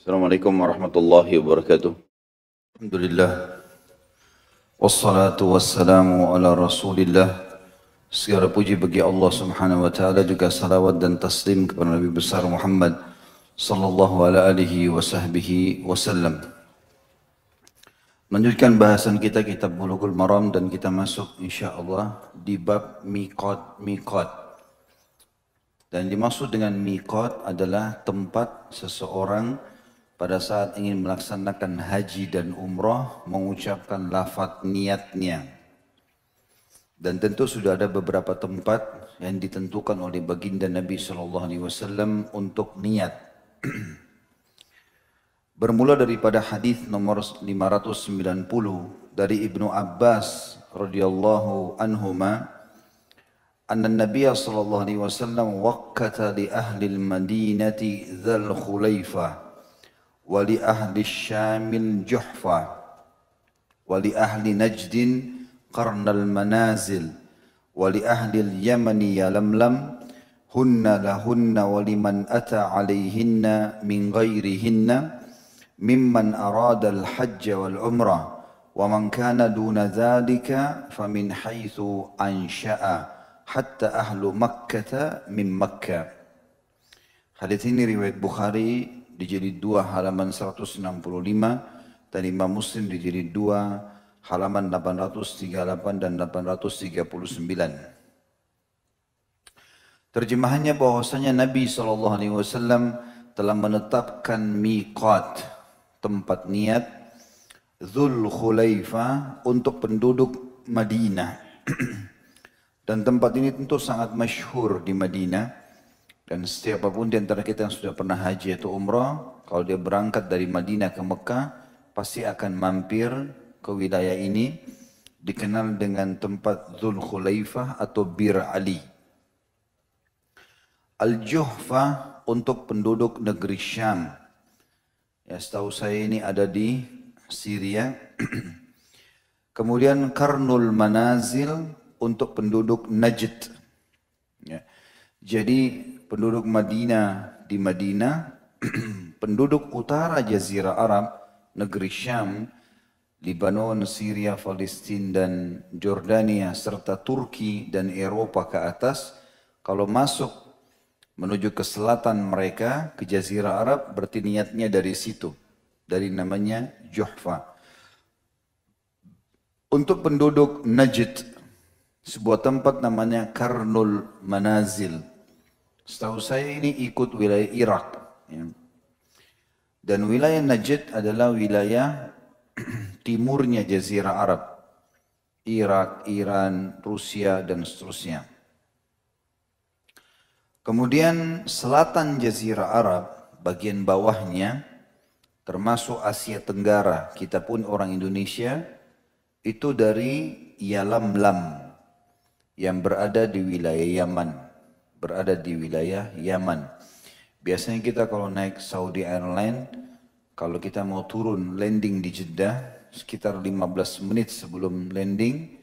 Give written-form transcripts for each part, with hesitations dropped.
Assalamualaikum warahmatullahi wabarakatuh. Alhamdulillah. Wassalatu wassalamu ala rasulillah. Segala puji bagi Allah subhanahu wa ta'ala, juga salawat dan taslim kepada Nabi besar Muhammad sallallahu ala alihi wa sahbihi wasallam. Melanjutkan bahasan kita kitab Bulughul Maram, dan kita masuk insyaallah di bab miqat. Dan dimaksud dengan miqat adalah tempat seseorang pada saat ingin melaksanakan haji dan umrah mengucapkan lafaz niatnya. Dan tentu sudah ada beberapa tempat yang ditentukan oleh baginda Nabi SAW untuk niat. Bermula daripada hadis nomor 590 dari Ibnu Abbas radhiyallahu anhuma, anna Nabiy sallallahu alaihi wasallam waqqata li ahli al-Madinati Dzul Khulaifah wa li ahli Syamil Juhfa wa li ahli Najdin Qarnal Manazil wa li ahli al-Yamani Yalamlam hunna lahunna wa liman ata alaihinna min ghairihinna mimman arada al-hajj wal umrah wa man kana duna dhalika famin haitsu ansha'a hatta ahlu Makkah min Makkah. Hadis ini riwayat Bukhari di jilid 2 halaman 165 dan Imam Muslim di jilid 2 halaman 838 dan 839. Terjemahannya bahwasanya Nabi SAW telah menetapkan miqat, tempat niat Dzul Khulaifah untuk penduduk Madinah. Dan tempat ini tentu sangat masyhur di Madinah. Dan setiap apapun di antara kita yang sudah pernah haji atau umrah, kalau dia berangkat dari Madinah ke Mekah, pasti akan mampir ke wilayah ini, dikenal dengan tempat Dzul Khulaifah atau Bir Ali. Al-Juhfa untuk penduduk negeri Syam. Ya, setahu saya ini ada di Syria. Kemudian Qarnul Manazil untuk penduduk Najd. Ya. Jadi penduduk Madinah di Madinah, penduduk utara Jazirah Arab, negeri Syam, Lebanon, Syria, Palestina dan Jordania serta Turki dan Eropa ke atas, kalau masuk menuju ke selatan mereka ke Jazirah Arab, berarti niatnya dari situ, dari namanya Juhfa. Untuk penduduk Najd, sebuah tempat namanya Qarnul Manazil. Setahu saya ini ikut wilayah Irak. Ya. Dan wilayah Najd adalah wilayah timurnya Jazirah Arab. Irak, Iran, Rusia, dan seterusnya. Kemudian selatan Jazirah Arab, bagian bawahnya, termasuk Asia Tenggara, kita pun orang Indonesia, itu dari Yalamlam yang berada di wilayah Yaman. Biasanya kita kalau naik Saudi Airlines, kalau kita mau turun landing di Jeddah, sekitar 15 menit sebelum landing,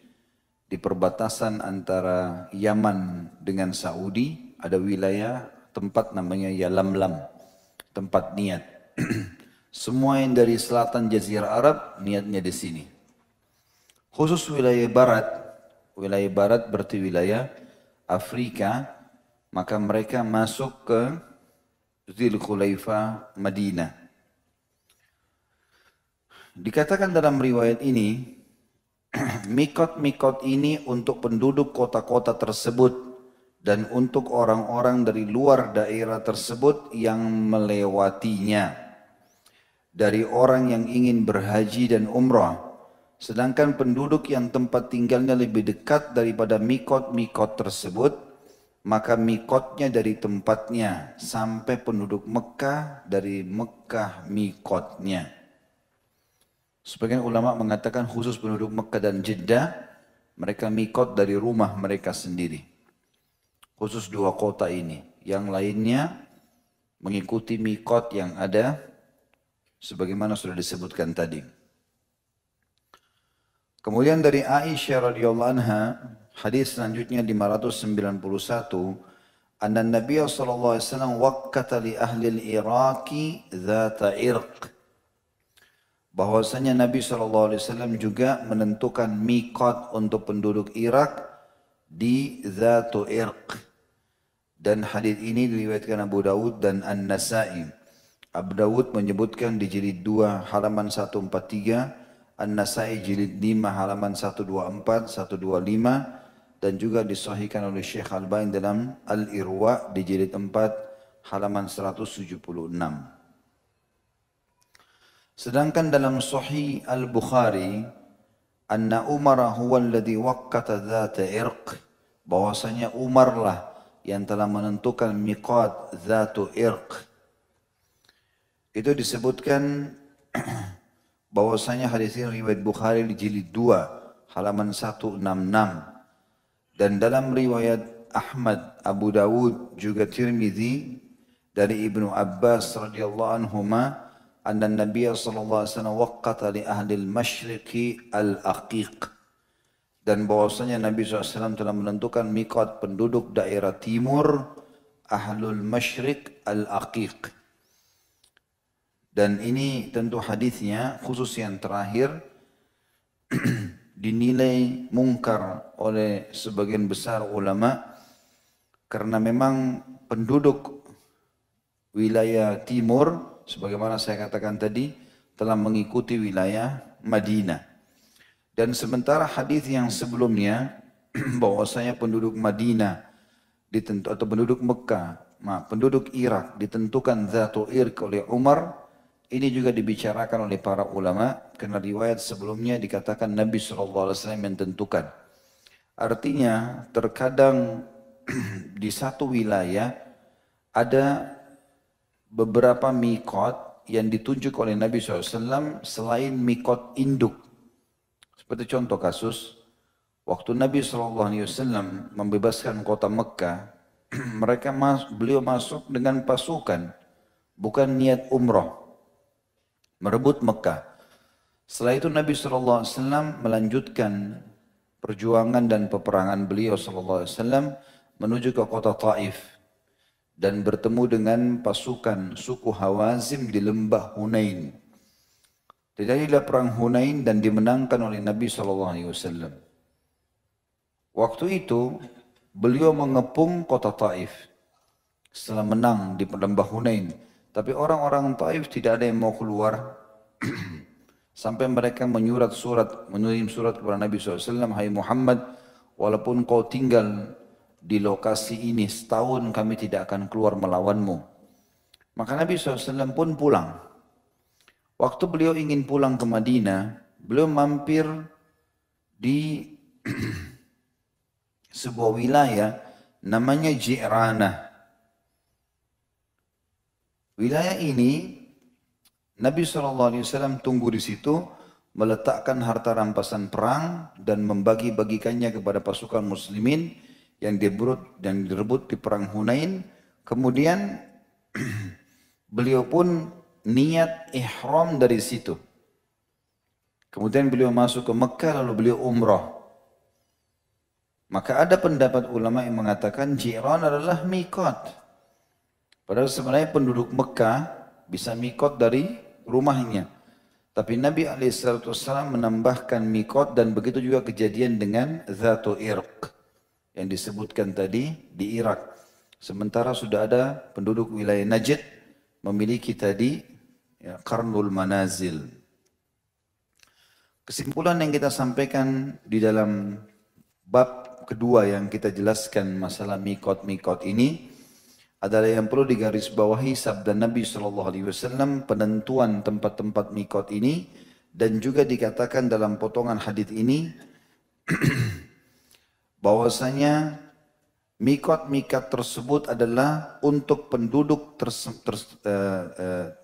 di perbatasan antara Yaman dengan Saudi, ada wilayah tempat namanya Yalamlam, tempat niat. Semua yang dari selatan Jazirah Arab, niatnya di sini. Khusus wilayah barat berarti wilayah Afrika, maka mereka masuk ke Dzul Khulaifah Madinah. Dikatakan dalam riwayat ini, mikot ini untuk penduduk kota-kota tersebut dan untuk orang-orang dari luar daerah tersebut yang melewatinya, dari orang yang ingin berhaji dan umrah. Sedangkan penduduk yang tempat tinggalnya lebih dekat daripada mikot tersebut, maka mikotnya dari tempatnya sampai penduduk Mekah, dari Mekah mikotnya. Sebagian ulama mengatakan khusus penduduk Mekah dan Jeddah, mereka mikot dari rumah mereka sendiri. Khusus 2 kota ini. Yang lainnya mengikuti mikot yang ada sebagaimana sudah disebutkan tadi. Kemudian dari Aisyah radhiyallahu anha, hadis selanjutnya 591, anna Nabi sallallahu alaihi wasallam wakkata li ahli al-Iraqi dzata irq. Bahwasanya Nabi sallallahu alaihi wasallam juga menentukan miqat untuk penduduk Irak di Dzatu Irq. Dan hadis ini diriwayatkan Abu Dawud dan An-Nasa'i. Abu Dawud menyebutkan di jilid 2 halaman 143, An-Nasa'i jilid 5 halaman 124, 125, dan juga disahihkan oleh Syekh Al-Albani dalam Al-Irwa di jilid 4 halaman 176. Sedangkan dalam Sahih Al-Bukhari, anna Umar huwa alladhi waqqata dzata irq, bahwasanya Umar lah yang telah menentukan miqat dzatu irq. Itu disebutkan bahwasanya hadis ini riwayat Bukhari di jilid 2 halaman 166, dan dalam riwayat Ahmad, Abu Dawud juga Tirmidzi dari Ibnu Abbas radhiyallahu anhuma anna Nabi sallallahu alaihi wasallam waqqata li ahli al-masyriqi al-aqiq, dan bahwasanya Nabi SAW telah menentukan miqat penduduk daerah timur ahlul masyriq al-aqiq. Dan ini tentu hadisnya khusus yang terakhir dinilai mungkar oleh sebagian besar ulama karena memang penduduk wilayah timur sebagaimana saya katakan tadi telah mengikuti wilayah Madinah. Dan sementara hadis yang sebelumnya bahwasanya penduduk Madinah atau penduduk Mekah, penduduk Irak ditentukan Dzatu Irq oleh Umar, ini juga dibicarakan oleh para ulama karena riwayat sebelumnya dikatakan Nabi SAW yang tentukan. Artinya terkadang di satu wilayah ada beberapa miqat yang ditunjuk oleh Nabi SAW selain miqat induk. Seperti contoh kasus, waktu Nabi SAW membebaskan kota Mekah, beliau masuk dengan pasukan, bukan niat umrah, merebut Mekah. Setelah itu Nabi SAW melanjutkan perjuangan dan peperangan beliau SAW menuju ke kota Taif dan bertemu dengan pasukan suku Hawazim di lembah Hunain. Terjadilah perang Hunain dan dimenangkan oleh Nabi SAW. Waktu itu beliau mengepung kota Taif setelah menang di lembah Hunain. Tapi orang-orang Taif tidak ada yang mau keluar sampai mereka mengirim surat kepada Nabi SAW, "Hai Muhammad, walaupun kau tinggal di lokasi ini setahun kami tidak akan keluar melawanmu." Maka Nabi SAW pun pulang. Waktu beliau ingin pulang ke Madinah, beliau mampir di sebuah wilayah namanya Ji'ranah. Wilayah ini Nabi SAW tunggu di situ, meletakkan harta rampasan perang dan membagi-bagikannya kepada pasukan muslimin yang direbut di perang Hunain. Kemudian beliau pun niat ihram dari situ. Kemudian beliau masuk ke Mekah lalu beliau umrah. Maka ada pendapat ulama yang mengatakan Ji'ran adalah miqat. Padahal sebenarnya penduduk Mekah bisa miqat dari rumahnya. Tapi Nabi SAW menambahkan miqat, dan begitu juga kejadian dengan Dzatu Irq yang disebutkan tadi di Irak. Sementara sudah ada penduduk wilayah Najd memiliki tadi Qarnul Manazil. Kesimpulan yang kita sampaikan di dalam bab kedua yang kita jelaskan masalah miqat-miqat ini adalah yang perlu digarisbawahi sabda Nabi SAW penentuan tempat-tempat miqat ini, dan juga dikatakan dalam potongan hadis ini bahwasanya miqat-miqat tersebut adalah untuk penduduk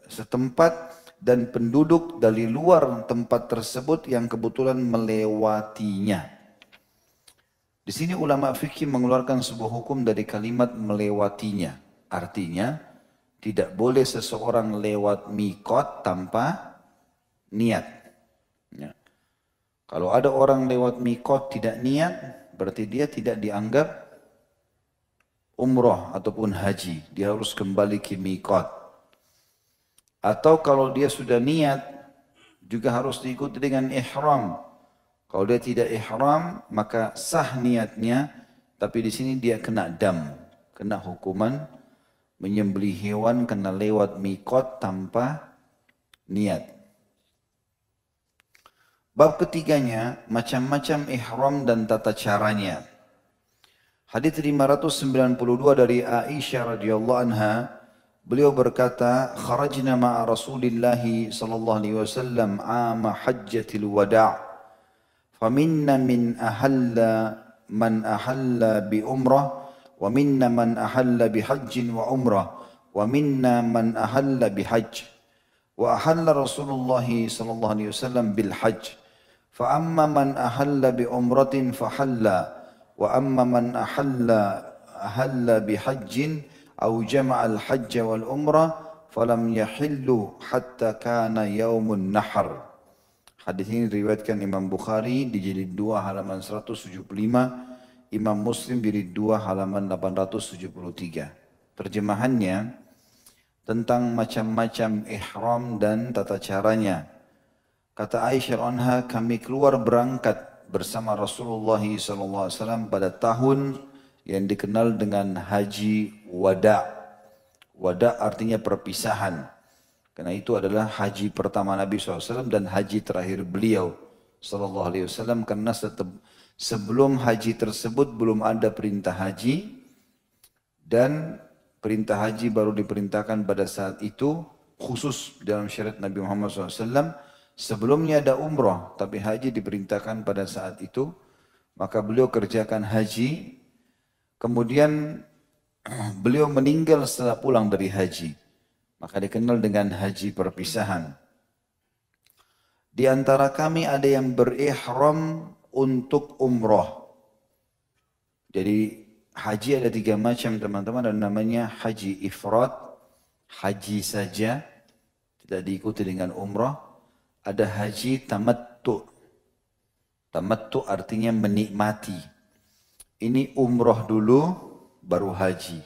setempat dan penduduk dari luar tempat tersebut yang kebetulan melewatinya. Di sini ulama fikih mengeluarkan sebuah hukum dari kalimat melewatinya. Artinya tidak boleh seseorang lewat miqat tanpa niat. Ya. Kalau ada orang lewat miqat tidak niat, berarti dia tidak dianggap umrah ataupun haji, dia harus kembali ke miqat. Atau kalau dia sudah niat, juga harus diikuti dengan ihram. Kalau dia tidak ihram, maka sah niatnya, tapi di sini dia kena dam, kena hukuman menyembelih hewan kena lewat miqat tanpa niat. Bab ketiganya, macam-macam ihram dan tata caranya. Hadits 592 dari Aisyah radhiyallahu anha, beliau berkata, "Kharajna ma'a Rasulillah sallallahu alaihi wasallam 'ama hajjatil wada', faminna man ahalla bi umrah, wa minna man ahalla bi hajjin wa umrah, wa minna man ahalla bi hajj. Wa ahalla Rasulullah sallallahu alaihi wasallam bil hajj. فأما من أحل بعمرة فحل وأما من أحل بحج أو جمع الحج والعمرة فلم يحل حتى كان يوم النحر. Hadis ini diriwayatkan Imam Bukhari di jilid 2 halaman 175, Imam Muslim di jilid 2 halaman 873. Terjemahannya tentang macam-macam ihram dan tata caranya. Kata Aisyah anha, kami keluar berangkat bersama Rasulullah SAW pada tahun yang dikenal dengan Haji Wada. Wada artinya perpisahan. Karena itu adalah haji pertama Nabi SAW dan haji terakhir beliau SAW. Karena sebelum haji tersebut belum ada perintah haji. Dan perintah haji baru diperintahkan pada saat itu khusus dalam syariat Nabi Muhammad SAW. Sebelumnya ada umrah, tapi haji diperintahkan pada saat itu. Maka beliau kerjakan haji. Kemudian beliau meninggal setelah pulang dari haji. Maka dikenal dengan haji perpisahan. Di antara kami ada yang berihram untuk umrah. Jadi haji ada 3 macam teman-teman. Ada namanya haji ifrat, haji saja, tidak diikuti dengan umrah. Ada haji tamattu. Tamattu artinya menikmati. Ini umrah dulu baru haji.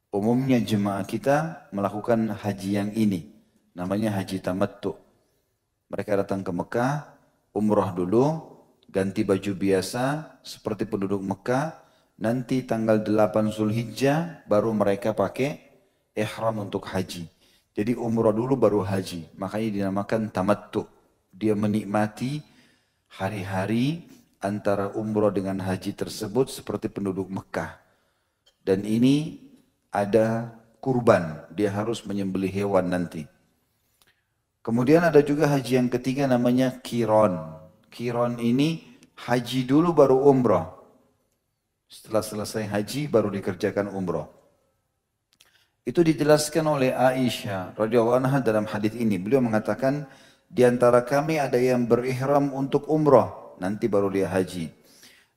Umumnya jemaah kita melakukan haji yang ini. Namanya haji tamattu. Mereka datang ke Mekah, umrah dulu, ganti baju biasa seperti penduduk Mekah. Nanti tanggal 8 Zulhijjah baru mereka pakai ihram untuk haji. Jadi umrah dulu baru haji. Makanya dinamakan tamattu. Dia menikmati hari-hari antara umrah dengan haji tersebut seperti penduduk Mekah. Dan ini ada kurban. Dia harus menyembelih hewan nanti. Kemudian ada juga haji yang ketiga namanya qiran. Qiran ini haji dulu baru umrah. Setelah selesai haji baru dikerjakan umrah. Itu dijelaskan oleh Aisyah radhiyallahu anha dalam hadis ini. Beliau mengatakan, di antara kami ada yang berihram untuk umrah, nanti baru dia haji.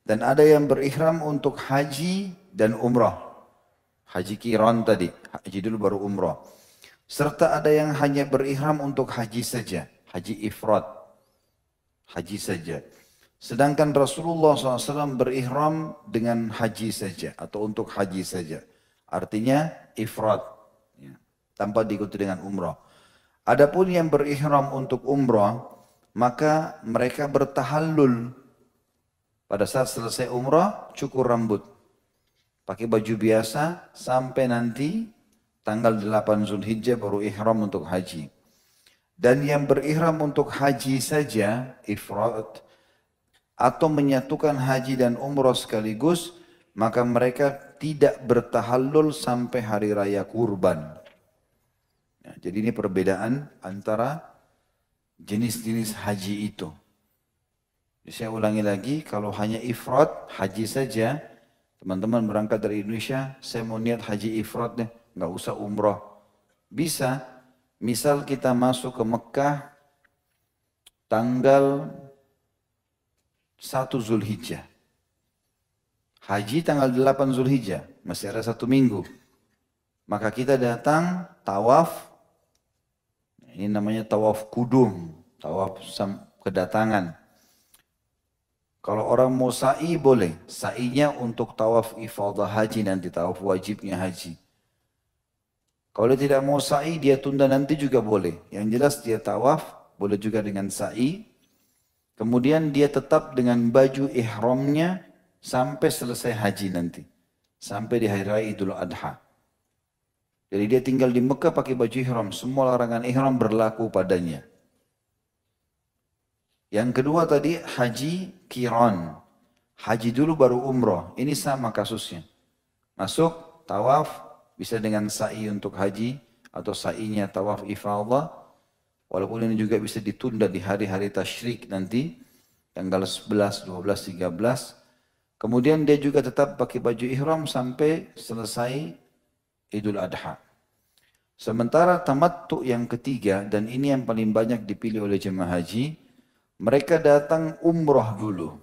Dan ada yang berihram untuk haji dan umrah. Haji qiran tadi, haji dulu baru umrah. Serta ada yang hanya berihram untuk haji saja, haji ifrat, haji saja. Sedangkan Rasulullah SAW berihram dengan haji saja atau untuk haji saja. Artinya ifrat, ya, tanpa diikuti dengan umrah. Adapun yang berihram untuk umrah, maka mereka bertahallul. Pada saat selesai umrah, cukur rambut. Pakai baju biasa sampai nanti tanggal 8 Zulhijjah baru ihram untuk haji. Dan yang berihram untuk haji saja, ifrat, atau menyatukan haji dan umrah sekaligus, maka mereka tidak bertahallul sampai hari raya kurban. Ya, jadi ini perbedaan antara jenis-jenis haji itu. Jadi saya ulangi lagi, kalau hanya ifrat, haji saja, teman-teman berangkat dari Indonesia, saya mau niat haji ifrat deh, nggak usah umrah. Bisa, misal kita masuk ke Mekah tanggal 1 Zulhijjah. Haji tanggal 8 Zulhijjah, masih ada 1 minggu. Maka kita datang, tawaf, ini namanya tawaf kudum, tawaf kedatangan. Kalau orang mau sa'i boleh. Sa'inya untuk tawaf ifadah haji nanti, tawaf wajibnya haji. Kalau dia tidak mau sa'i, dia tunda nanti juga boleh. Yang jelas dia tawaf, boleh juga dengan sa'i. Kemudian dia tetap dengan baju ihramnya sampai selesai haji nanti. Sampai di hari raya Idul Adha. Jadi dia tinggal di Mekah pakai baju ihram. Semua larangan ihram berlaku padanya. Yang kedua tadi haji kiran. Haji dulu baru umroh. Ini sama kasusnya. Masuk, tawaf, bisa dengan sa'i untuk haji. Atau sa'inya tawaf ifadah. Walaupun ini juga bisa ditunda di hari-hari tasyrik nanti. Tanggal 11, 12, 13. Kemudian dia juga tetap pakai baju ihram sampai selesai Idul Adha. Sementara tamattu yang ketiga, dan ini yang paling banyak dipilih oleh jemaah haji, mereka datang umroh dulu.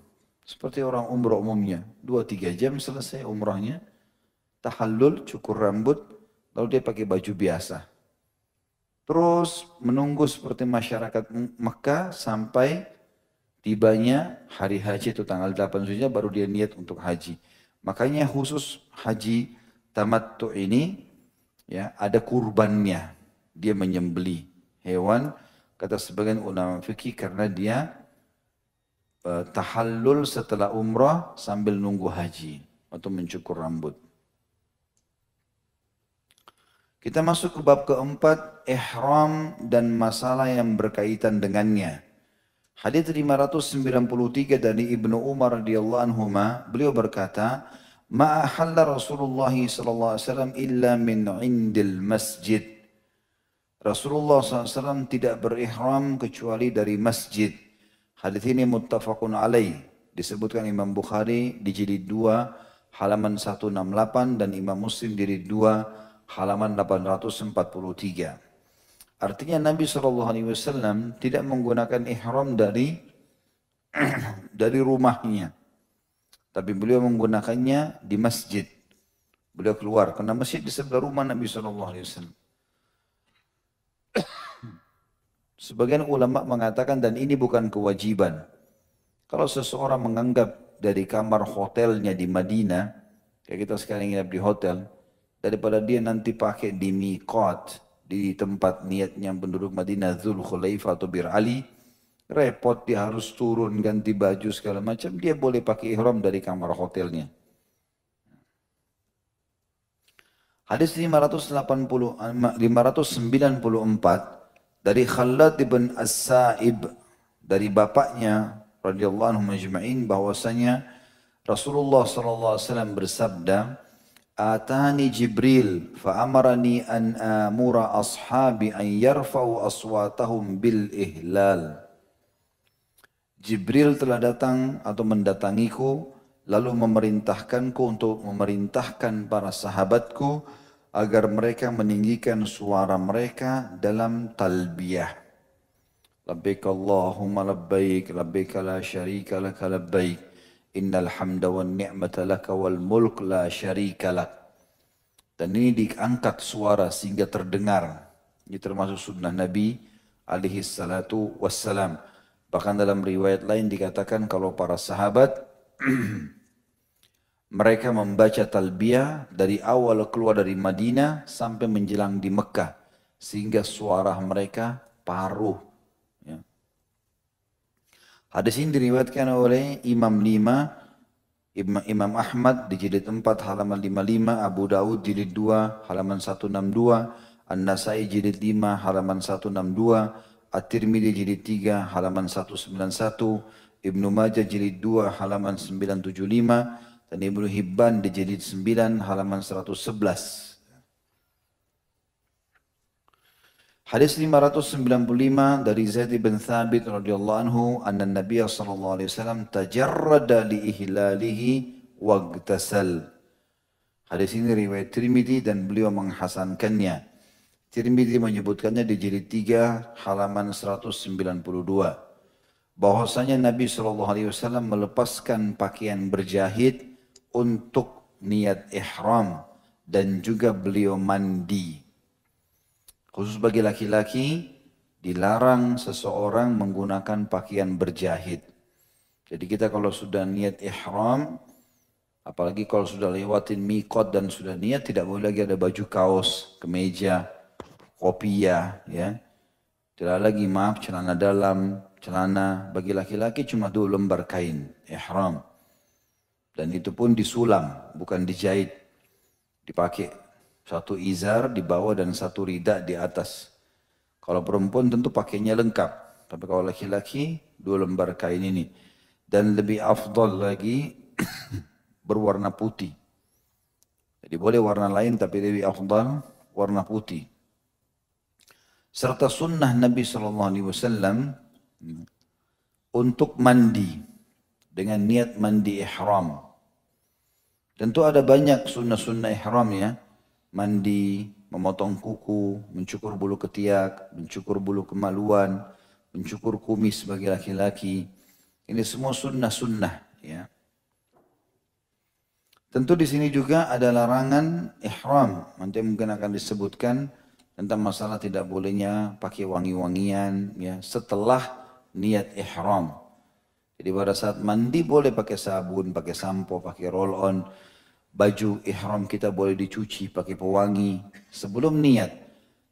Seperti orang umroh umumnya. 2-3 jam selesai umrohnya. Tahallul, cukur rambut, lalu dia pakai baju biasa. Terus menunggu seperti masyarakat Mekah sampai tibanya hari haji itu tanggal 8 Zulhijjah baru dia niat untuk haji. Makanya khusus haji tamattu ini ya ada kurbannya. Dia menyembeli hewan kata sebagian ulama fikih karena dia tahallul setelah umrah sambil nunggu haji atau mencukur rambut. Kita masuk ke bab keempat, ihram dan masalah yang berkaitan dengannya. Hadits 593 dari Ibnu Umar radhiyallahu anhuma, beliau berkata, "Ma ahalla Rasulullah sallallahu alaihi wasallam illa min indil masjid." Rasulullah SAW tidak berihram kecuali dari masjid. Hadits ini muttafaqun alaih. Disebutkan Imam Bukhari di jilid 2 halaman 168 dan Imam Muslim di jilid 2 halaman 843. Artinya Nabi SAW tidak menggunakan ihram dari rumahnya. Tapi beliau menggunakannya di masjid. Beliau keluar karena masjid di sebelah rumah Nabi SAW. Sebagian ulama mengatakan dan ini bukan kewajiban. Kalau seseorang menganggap dari kamar hotelnya di Madinah, kayak kita sekarang nginap di hotel, daripada dia nanti pakai di miqat, di tempat niatnya penduduk Madinah Dzul Khulaifah atau Bir Ali, repot dia harus turun ganti baju segala macam, dia boleh pakai ihram dari kamar hotelnya. Hadis 594 dari Khalad bin As-Sa'ib dari bapaknya radhiyallahu anhu majma'in bahwasanya Rasulullah sallallahu alaihi wasallam bersabda, "Atani Jibril fa'amarani an amura ashabi an yarfa'u aswatahum bil ihlal." Jibril telah datang atau mendatangiku lalu memerintahkanku untuk memerintahkan para sahabatku agar mereka meninggikan suara mereka dalam talbiyah. Labbaik Allahumma labbaik, labbaik la syarika laka labbaik. Innal hamda wan ni'mata laka wal mulk la syarika lak. Dan ini diangkat suara sehingga terdengar. Ini termasuk sunnah Nabi alaihi salatu wassalam. Bahkan dalam riwayat lain dikatakan kalau para sahabat mereka membaca talbiyah dari awal keluar dari Madinah sampai menjelang di Mekah. Sehingga suara mereka paruh. Ya. Hadis ini diriwayatkan oleh Imam 5, Imam Ahmad di jilid 4 halaman 55, Abu Dawud jilid 2 halaman 162, An-Nasai jilid 5 halaman 162, At-Tirmidzi jilid 3 halaman 191, Ibnu Majah jilid 2 halaman 975, dan Ibnu Hibban di jilid 9 halaman 111. Hadis 595 dari Zaid bin Thabit radhiyallahu anhu anna Nabi sallallahu alaihi wasallam tajarrada li ihlalihi wagtasal. Hadis ini riwayat Tirmidzi dan beliau menghasankannya. Tirmidzi menyebutkannya di jilid 3 halaman 192. Bahwasanya Nabi sallallahu alaihi wasallam melepaskan pakaian berjahit untuk niat ihram dan juga beliau mandi. Khusus bagi laki-laki, dilarang seseorang menggunakan pakaian berjahit. Jadi kita kalau sudah niat ihram, apalagi kalau sudah lewatin miqat dan sudah niat, tidak boleh lagi ada baju kaos, kemeja, kopiah, ya. Tidak lagi, maaf, celana dalam, celana bagi laki-laki cuma 2 lembar kain ihram. Dan itu pun disulam, bukan dijahit. Dipakai satu izar di bawah dan satu rida di atas. Kalau perempuan tentu pakainya lengkap. Tapi kalau laki-laki 2 lembar kain ini. Dan lebih afdal lagi berwarna putih. Jadi boleh warna lain tapi lebih afdal warna putih. Serta sunnah Nabi SAW untuk mandi dengan niat mandi ihram. Tentu ada banyak sunnah-sunnah ihram ya. Mandi, memotong kuku, mencukur bulu ketiak, mencukur bulu kemaluan, mencukur kumis bagi laki-laki. Ini semua sunnah-sunnah ya. Tentu di sini juga ada larangan ihram. Nanti mungkin akan disebutkan tentang masalah tidak bolehnya pakai wangi-wangian ya setelah niat ihram. Jadi pada saat mandi boleh pakai sabun, pakai sampo, pakai roll on. Baju ihram kita boleh dicuci pakai pewangi sebelum niat.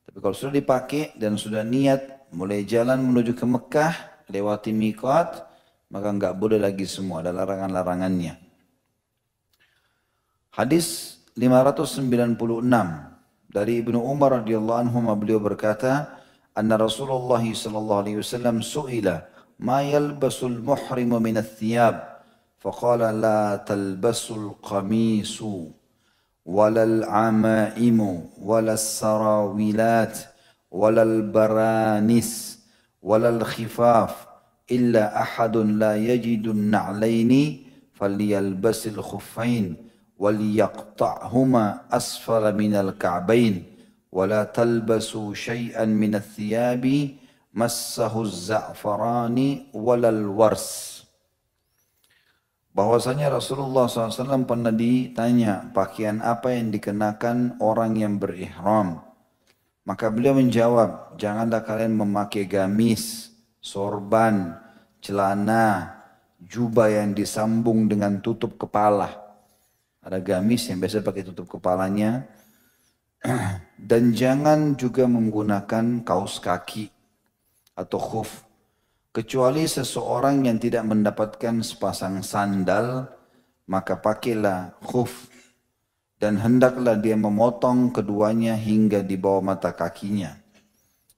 Tapi kalau sudah dipakai dan sudah niat mulai jalan menuju ke Mekah lewati miqat, maka enggak boleh lagi semua, ada larangan-larangannya. Hadis 596 dari Ibnu Umar radhiyallahu anhu, beliau berkata, anna Rasulullah sallallahu alaihi wasallam su'ila ma yalbasul muhrimu min ath-thiyab faqala la talbasul qamisu walal amaimu walal sarawilat walal baranis walal khifaf illa ahadun la yajidun na'laini falyalbasil khuffain وَلْيَقْطَعْهُمَا أَسْفَلَ مِنَ الْكَعْبَيْنِ وَلَا تَلْبَسُوا شَيْئًا مِنَ الثِّيَابِ مَسَّهُ الزَّعْفَرَانِ وَلَا الْوَرْسِ. Bahwasanya Rasulullah SAW pernah ditanya pakaian apa yang dikenakan orang yang berihram. Maka beliau menjawab, janganlah kalian memakai gamis, sorban, celana, jubah yang disambung dengan tutup kepala. Ada gamis yang biasa pakai tutup kepalanya. Dan jangan juga menggunakan kaos kaki atau khuf. Kecuali seseorang yang tidak mendapatkan sepasang sandal, maka pakailah khuf. Dan hendaklah dia memotong keduanya hingga di bawah mata kakinya.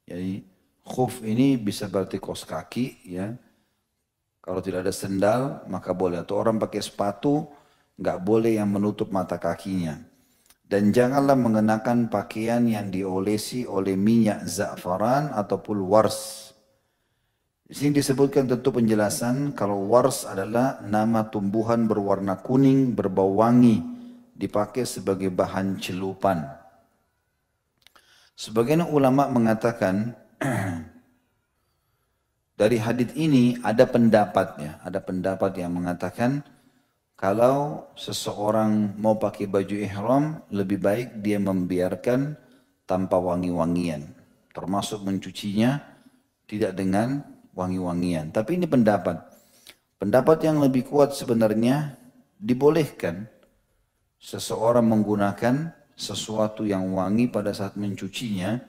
Jadi khuf ini bisa berarti kaos kaki ya. Kalau tidak ada sandal maka boleh. Atau orang pakai sepatu, nggak boleh yang menutup mata kakinya. Dan janganlah mengenakan pakaian yang diolesi oleh minyak za'faran ataupun wars. Di sini disebutkan tentu penjelasan kalau wars adalah nama tumbuhan berwarna kuning berbau wangi dipakai sebagai bahan celupan. Sebagian ulama mengatakan dari hadits ini ada pendapatnya, ada pendapat yang mengatakan kalau seseorang mau pakai baju ihram, lebih baik dia membiarkan tanpa wangi-wangian. Termasuk mencucinya tidak dengan wangi-wangian. Tapi ini pendapat. Pendapat yang lebih kuat sebenarnya dibolehkan seseorang menggunakan sesuatu yang wangi pada saat mencucinya.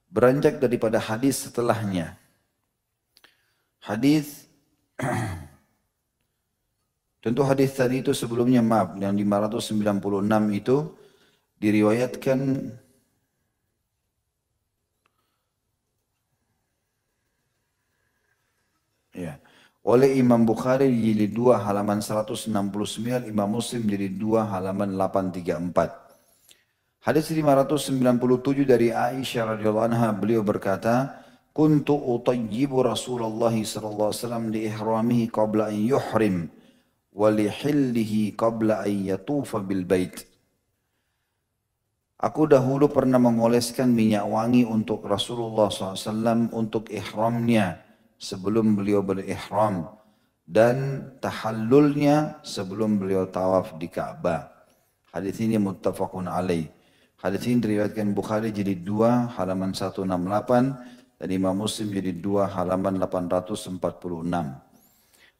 Beranjak daripada hadis setelahnya. Hadis tentu hadis tadi itu sebelumnya maaf, yang 596 itu diriwayatkan ya, oleh Imam Bukhari di jilid 2 halaman 169, Imam Muslim jilid 2 halaman 834. Hadis 597 dari Aisyah radhiyallahu anha, beliau berkata, "Kuntu utayyibu Rasulullah sallallahu alaihi wasallam li ihramihi qabla an yuhrim." walihillihi qabla an yatufa bil bait. Aku dahulu pernah mengoleskan minyak wangi untuk Rasulullah SAW untuk ihramnya sebelum beliau berihram dan tahallulnya sebelum beliau tawaf di Ka'bah. Hadis ini muttafaqun alaih. Hadis ini diriwayatkan Bukhari jilid 2 halaman 168 dan Imam Muslim jilid 2 halaman 846.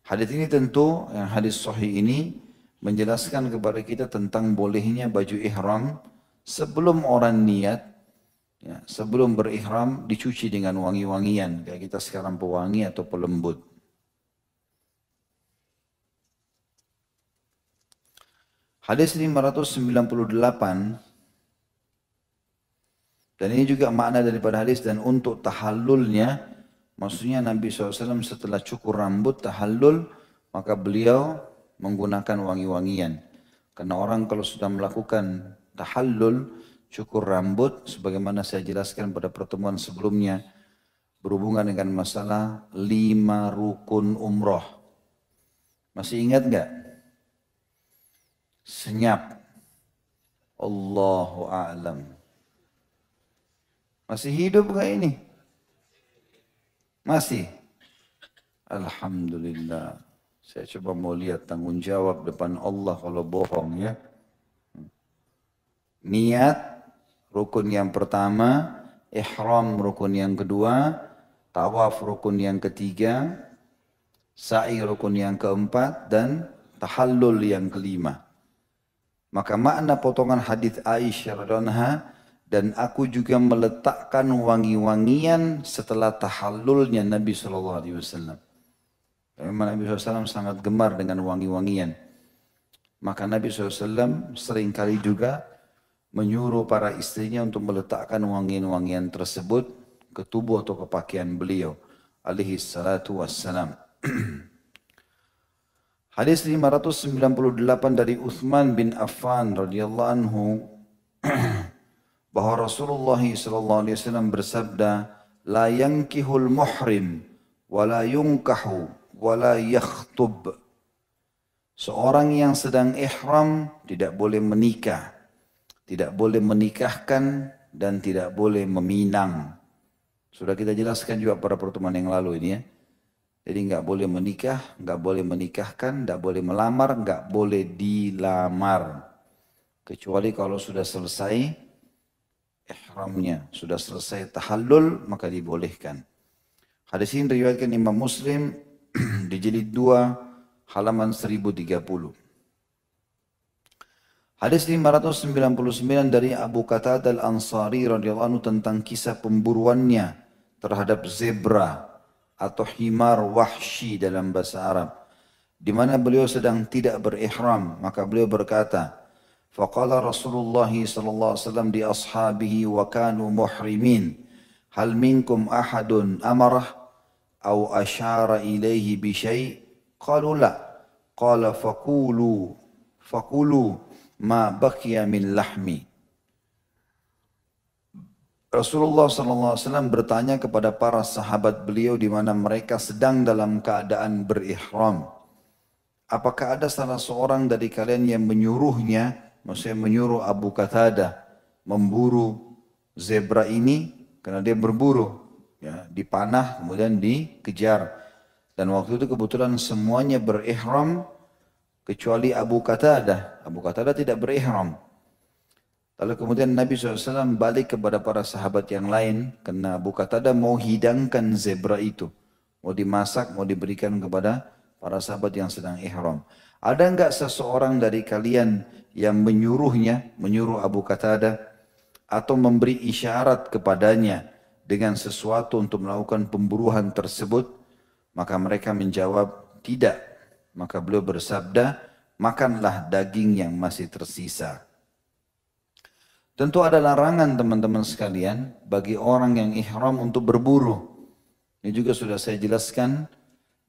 Hadis ini tentu, yang hadis sahih ini menjelaskan kepada kita tentang bolehnya baju ihram sebelum orang niat, ya, sebelum berihram dicuci dengan wangi-wangian, kayak kita sekarang pewangi atau pelembut. Hadis 598, dan ini juga makna daripada hadis, dan untuk tahallulnya, maksudnya Nabi SAW setelah cukur rambut tahallul, maka beliau menggunakan wangi-wangian. Karena orang kalau sudah melakukan tahallul, cukur rambut, sebagaimana saya jelaskan pada pertemuan sebelumnya, berhubungan dengan masalah 5 rukun umroh. Masih ingat nggak? Senyap. Allahu a'lam. Masih hidup nggak ini? Masih. Alhamdulillah. Saya coba mau lihat tanggung jawab depan Allah kalau bohong ya. Niat rukun yang pertama, ihram rukun yang kedua, tawaf rukun yang ketiga, sa'i rukun yang keempat, dan tahallul yang kelima. Maka makna potongan hadis Aisyah radhiyallahu anha, dan aku juga meletakkan wangi-wangian setelah tahallulnya Nabi SAW. Memang Nabi SAW sangat gemar dengan wangi-wangian. Maka Nabi SAW seringkali juga menyuruh para istrinya untuk meletakkan wangian-wangian tersebut ke tubuh atau ke pakaian beliau alaihi salatu wassalam. Hadis 598 dari Uthman bin Affan radhiyallahu anhu bahwa Rasulullah SAW bersabda, la yankihul muhrim wa la yunkahu wa la yakhtub. Seorang yang sedang ihram tidak boleh menikah, tidak boleh menikahkan, dan tidak boleh meminang. Sudah kita jelaskan juga pada pertemuan yang lalu ini ya. Jadi nggak boleh menikah, nggak boleh menikahkan, nggak boleh melamar, nggak boleh dilamar. Kecuali kalau sudah selesai ihramnya, sudah selesai tahallul, maka dibolehkan. Hadis ini diriwayatkan Imam Muslim di jilid 2 halaman 1030. Hadis 599 dari Abu Qatadah Al-Ansari radhiyallahu anhu tentang kisah pemburuannya terhadap zebra atau himar wahsy dalam bahasa Arab, di mana beliau sedang tidak berihram, maka beliau berkata, faqala Rasulullah sallallahu alaihi wasallam di ashabihi wa kanu muhrimin, hal minkum ahadun amarah aw asyara ilaihi bi syai'? Qalu la. Qala faqulu ma baqiya min lahmi. Rasulullah SAW bertanya kepada para sahabat beliau di mana mereka sedang dalam keadaan berihram. Apakah ada salah seorang dari kalian yang menyuruhnya, maksudnya menyuruh Abu Qatadah memburu zebra ini, karena dia berburu, ya, dipanah kemudian dikejar. Dan waktu itu kebetulan semuanya berihram kecuali Abu Qatadah. Abu Qatadah tidak berihram. Lalu kemudian Nabi SAW balik kepada para sahabat yang lain, karena Abu Qatadah mau hidangkan zebra itu, mau dimasak, mau diberikan kepada para sahabat yang sedang ihram. Ada enggak seseorang dari kalian yang menyuruhnya, menyuruh Abu Qatadah, atau memberi isyarat kepadanya dengan sesuatu untuk melakukan pemburuan tersebut? Maka mereka menjawab tidak. Maka beliau bersabda, makanlah daging yang masih tersisa. Tentu ada larangan teman-teman sekalian bagi orang yang ihram untuk berburu. Ini juga sudah saya jelaskan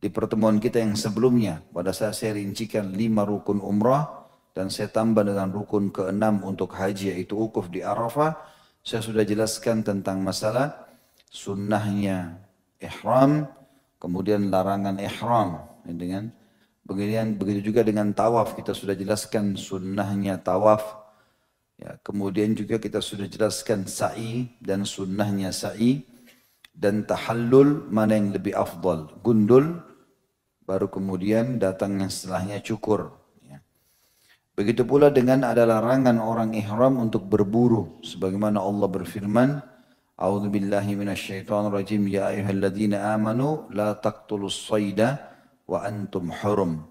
di pertemuan kita yang sebelumnya. Pada saat saya rincikan 5 rukun umrah dan saya tambah dengan rukun ke-6 untuk haji, yaitu wukuf di Arafah. Saya sudah jelaskan tentang masalah sunnahnya ihram, kemudian larangan ihram. Begitu juga dengan tawaf, kita sudah jelaskan sunnahnya tawaf. Ya, kemudian juga kita sudah jelaskan sa'i dan sunnahnya sa'i, dan tahallul mana yang lebih afdal, gundul baru kemudian datang yang setelahnya cukur. Ya. Begitu pula dengan ada larangan orang ihram untuk berburu, sebagaimana Allah berfirman, A'udzu billahi minasyaitonir rajim, ya ayyuhalladzina amanu la taqtulus sayda wa antum hurum.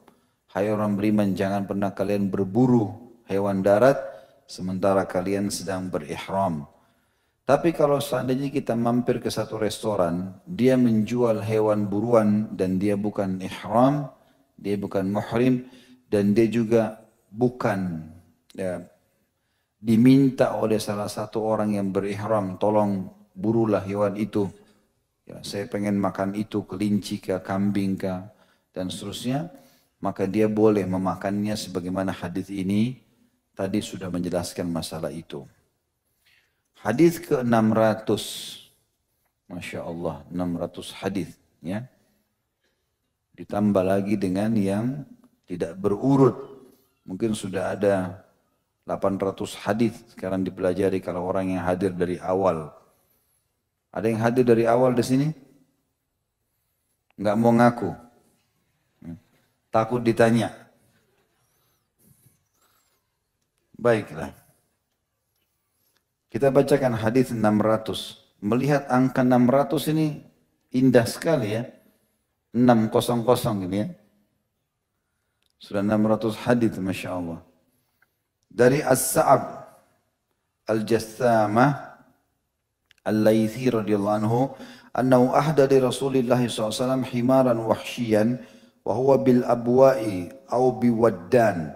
Hai orang beriman, jangan pernah kalian berburu hewan darat sementara kalian sedang berihram. Tapi kalau seandainya kita mampir ke satu restoran, dia menjual hewan buruan dan dia bukan ihram, dia bukan muhrim, dan dia juga bukan ya, diminta oleh salah satu orang yang berihram, tolong burulah hewan itu. Ya, saya pengen makan itu, kelinci kah, kambing kah, dan seterusnya. Maka dia boleh memakannya sebagaimana hadis ini tadi sudah menjelaskan masalah itu. Hadis ke-600. Masya Allah, 600 hadis. Ya. Ditambah lagi dengan yang tidak berurut. Mungkin sudah ada 800 hadis sekarang dipelajari kalau orang yang hadir dari awal. Ada yang hadir dari awal di sini? Enggak mau ngaku. Takut ditanya. Baiklah. Kita bacakan hadis 600. Melihat angka 600 ini indah sekali ya. 600 ini ya. Sudah 600 hadis, Masya Allah. Dari As-Sa'ab Al-Jassamah Al-Laythi radhiyallahu anhu, annahu ahda li Rasulillah SAW himaran wahsyian wa huwa bil abwa'i aw biwaddan.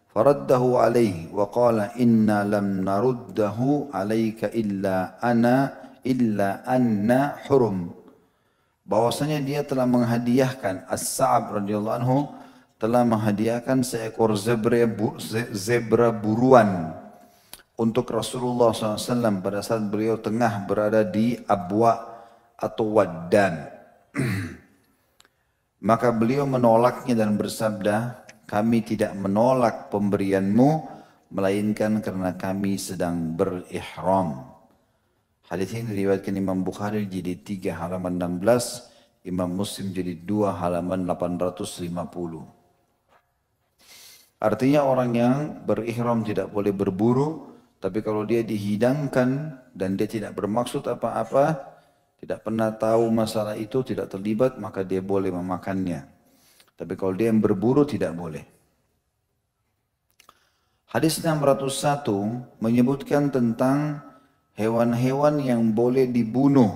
Faraddahu alaihi wa qala inna lam naruddahu alaika illa anna hurum. Bahwasanya dia telah menghadiahkan, As-Sa'ab radhiyallahu anhu telah menghadiahkan seekor zebra buruan untuk Rasulullah SAW pada saat beliau tengah berada di Abwa atau Waddan. Maka beliau menolaknya dan bersabda, kami tidak menolak pemberianmu, melainkan karena kami sedang berihram. Hadis ini diriwayatkan Imam Bukhari jilid 3 halaman 16, Imam Muslim jilid 2 halaman 850. Artinya orang yang berihram tidak boleh berburu, tapi kalau dia dihidangkan dan dia tidak bermaksud apa-apa, tidak pernah tahu masalah itu, tidak terlibat, maka dia boleh memakannya. Tapi kalau dia yang berburu tidak boleh. Hadis 601 menyebutkan tentang hewan-hewan yang boleh dibunuh.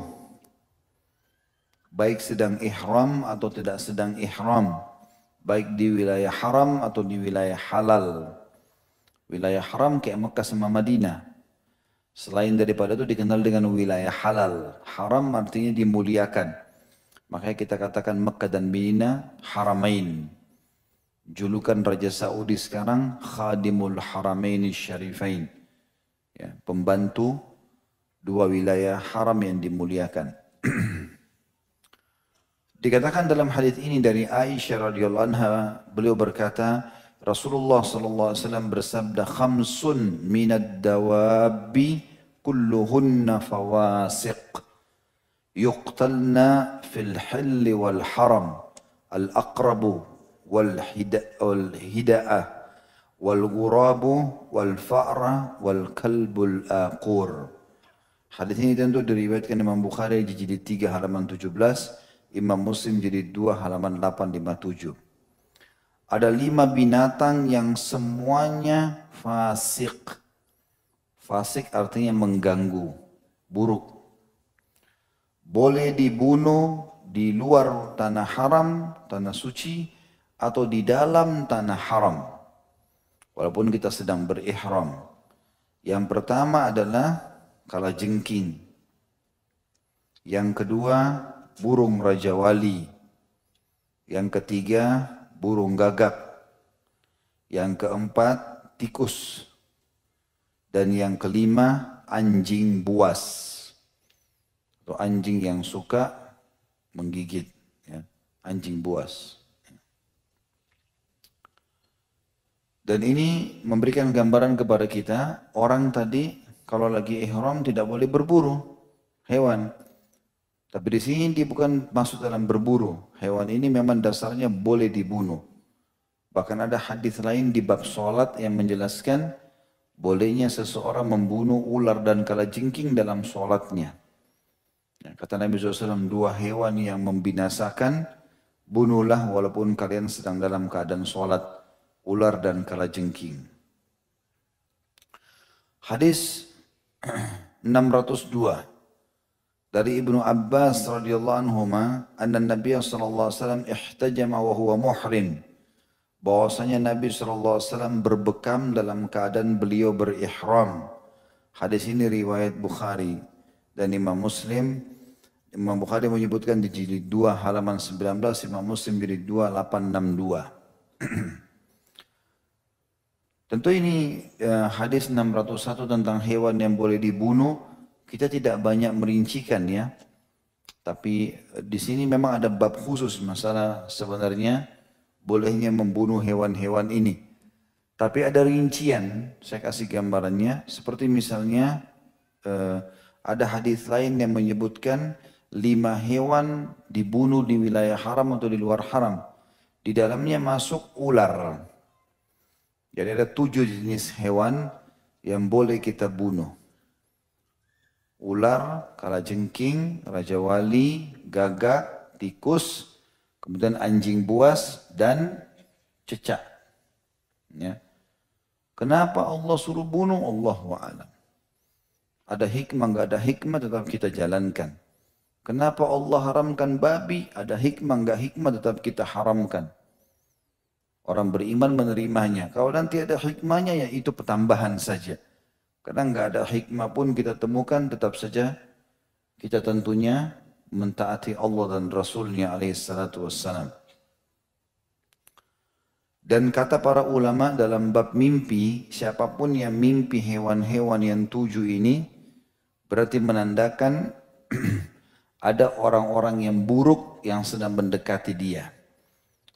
Baik sedang ihram atau tidak sedang ihram. Baik di wilayah haram atau di wilayah halal. Wilayah haram kayak Mekah sama Madinah. Selain daripada itu dikenal dengan wilayah halal. Haram artinya dimuliakan. Makanya kita katakan Mekah dan Madinah haramain. Julukan Raja Saudi sekarang Khadimul Haramain Syarifain. Ya, pembantu dua wilayah haram yang dimuliakan. Dikatakan dalam hadis ini dari Aisyah radhiyallahu anha, beliau berkata, Rasulullah sallallahu alaihi wasallam bersabda, khamsun minad dawabi kulluhunna fawasiq yuqtalna fil hilli wal haram al-aqrabu wal hida'ah wal ghurabu wal fa'ra wal kalbul aqur. Hadis ini tentu diriwayatkan Imam Bukhari di jilid 3 halaman 17, Imam Muslim jilid 2 halaman 857. Ada 5 binatang yang semuanya fasik. Fasik artinya mengganggu, buruk. Boleh dibunuh di luar tanah haram, tanah suci, atau di dalam tanah haram. Walaupun kita sedang berihram. Yang pertama adalah kalajengking. Yang kedua, burung raja wali. Yang ketiga, burung gagak. Yang keempat, tikus. Dan yang kelima, anjing buas. Atau anjing yang suka menggigit. Ya. Anjing buas. Dan ini memberikan gambaran kepada kita, orang tadi kalau lagi ihram tidak boleh berburu hewan. Tapi di sini dia bukan masuk dalam berburu. Hewan ini memang dasarnya boleh dibunuh. Bahkan ada hadis lain di bab sholat yang menjelaskan bolehnya seseorang membunuh ular dan kalajengking dalam sholatnya. Ya, kata Nabi SAW, 2 hewan yang membinasakan bunuhlah walaupun kalian sedang dalam keadaan sholat ular dan kalajengking. Hadis 602 dari Ibnu Abbas radhiyallahu anhuma anna Nabiy sallallahu alaihi wasallam ihtajama wa huwa muhrim, bahwasanya Nabi sallallahu alaihi wasallam berbekam dalam keadaan beliau berihram. Hadis ini riwayat Bukhari dan Imam Muslim. Imam Bukhari menyebutkan di jilid 2 halaman 19, Imam Muslim jilid 2 862. Tentu ini hadis 601 tentang hewan yang boleh dibunuh. Kita tidak banyak merincikan ya. Tapi di sini memang ada bab khusus masalah sebenarnya bolehnya membunuh hewan-hewan ini. Tapi ada rincian, saya kasih gambarannya. Seperti misalnya ada hadis lain yang menyebutkan 5 hewan dibunuh di wilayah haram atau di luar haram. Di dalamnya masuk ular. Jadi ada 7 jenis hewan yang boleh kita bunuh. Ular, kalajengking, rajawali, gagak, tikus, kemudian anjing buas dan cecak. Ya. Kenapa Allah suruh bunuh? Allahu a'lam. Ada hikmah, enggak ada hikmah tetap kita jalankan. Kenapa Allah haramkan babi? Ada hikmah, enggak hikmah tetap kita haramkan. Orang beriman menerimanya. Kalau nanti ada hikmahnya ya itu pertambahan saja. Karena enggak ada hikmah pun kita temukan, tetap saja kita tentunya mentaati Allah dan Rasulnya alaihissalatu wassalam. Dan kata para ulama dalam bab mimpi, siapapun yang mimpi hewan-hewan yang 7 ini, berarti menandakan ada orang-orang yang buruk yang sedang mendekati dia.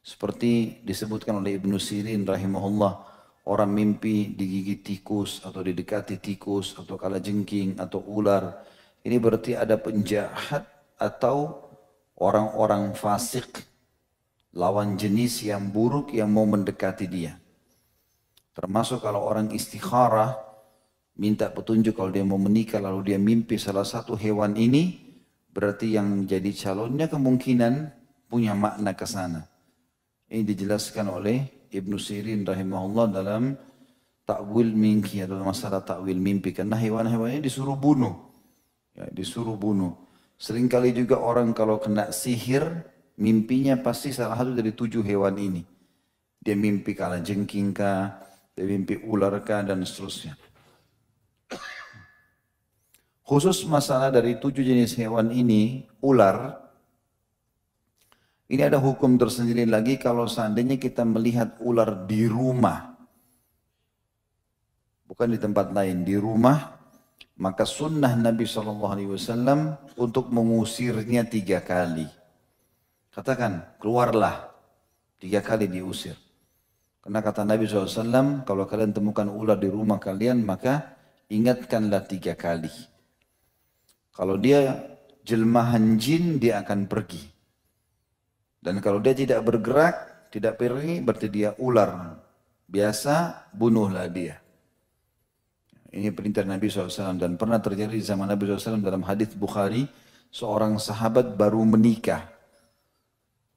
Seperti disebutkan oleh Ibnu Sirin rahimahullah, orang mimpi digigit tikus atau didekati tikus atau kalajengking atau ular. Ini berarti ada penjahat atau orang-orang fasik, lawan jenis yang buruk yang mau mendekati dia. Termasuk kalau orang istikharah, minta petunjuk kalau dia mau menikah lalu dia mimpi salah satu hewan ini, berarti yang jadi calonnya kemungkinan punya makna ke sana. Ini dijelaskan oleh Ibnu Sirin rahimahullah dalam ta'wil mimpi, atau masalah ta'wil mimpi, karena hewan-hewan ini disuruh bunuh. Ya, disuruh bunuh. Seringkali juga orang kalau kena sihir, mimpinya pasti salah satu dari 7 hewan ini. Dia mimpi kalajengking kah, dia mimpi ular kah, dan seterusnya. Khusus masalah dari 7 jenis hewan ini, ular, ini ada hukum tersendiri lagi kalau seandainya kita melihat ular di rumah. Bukan di tempat lain, di rumah. Maka sunnah Nabi SAW untuk mengusirnya 3 kali. Katakan, keluarlah. 3 kali diusir. Karena kata Nabi SAW, kalau kalian temukan ular di rumah kalian, maka ingatkanlah 3 kali. Kalau dia jelmahan jin, dia akan pergi. Dan kalau dia tidak bergerak, tidak pergi, berarti dia ular biasa, bunuhlah dia. Ini perintah Nabi SAW dan pernah terjadi di zaman Nabi SAW dalam hadis Bukhari, seorang sahabat baru menikah.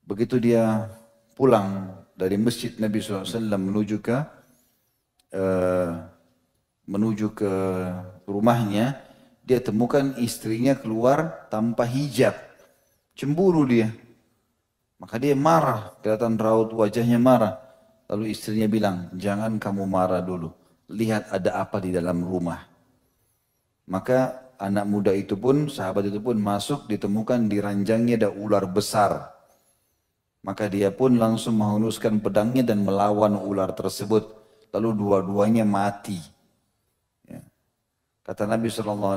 Begitu dia pulang dari masjid Nabi SAW menuju ke rumahnya, dia temukan istrinya keluar tanpa hijab. Cemburu dia. Maka dia marah, kelihatan raut wajahnya marah. Lalu istrinya bilang, jangan kamu marah dulu. Lihat ada apa di dalam rumah. Maka anak muda itu pun, sahabat itu pun masuk, ditemukan di ranjangnya ada ular besar. Maka dia pun langsung menghunuskan pedangnya dan melawan ular tersebut. Lalu dua-duanya mati. Ya. Kata Nabi SAW,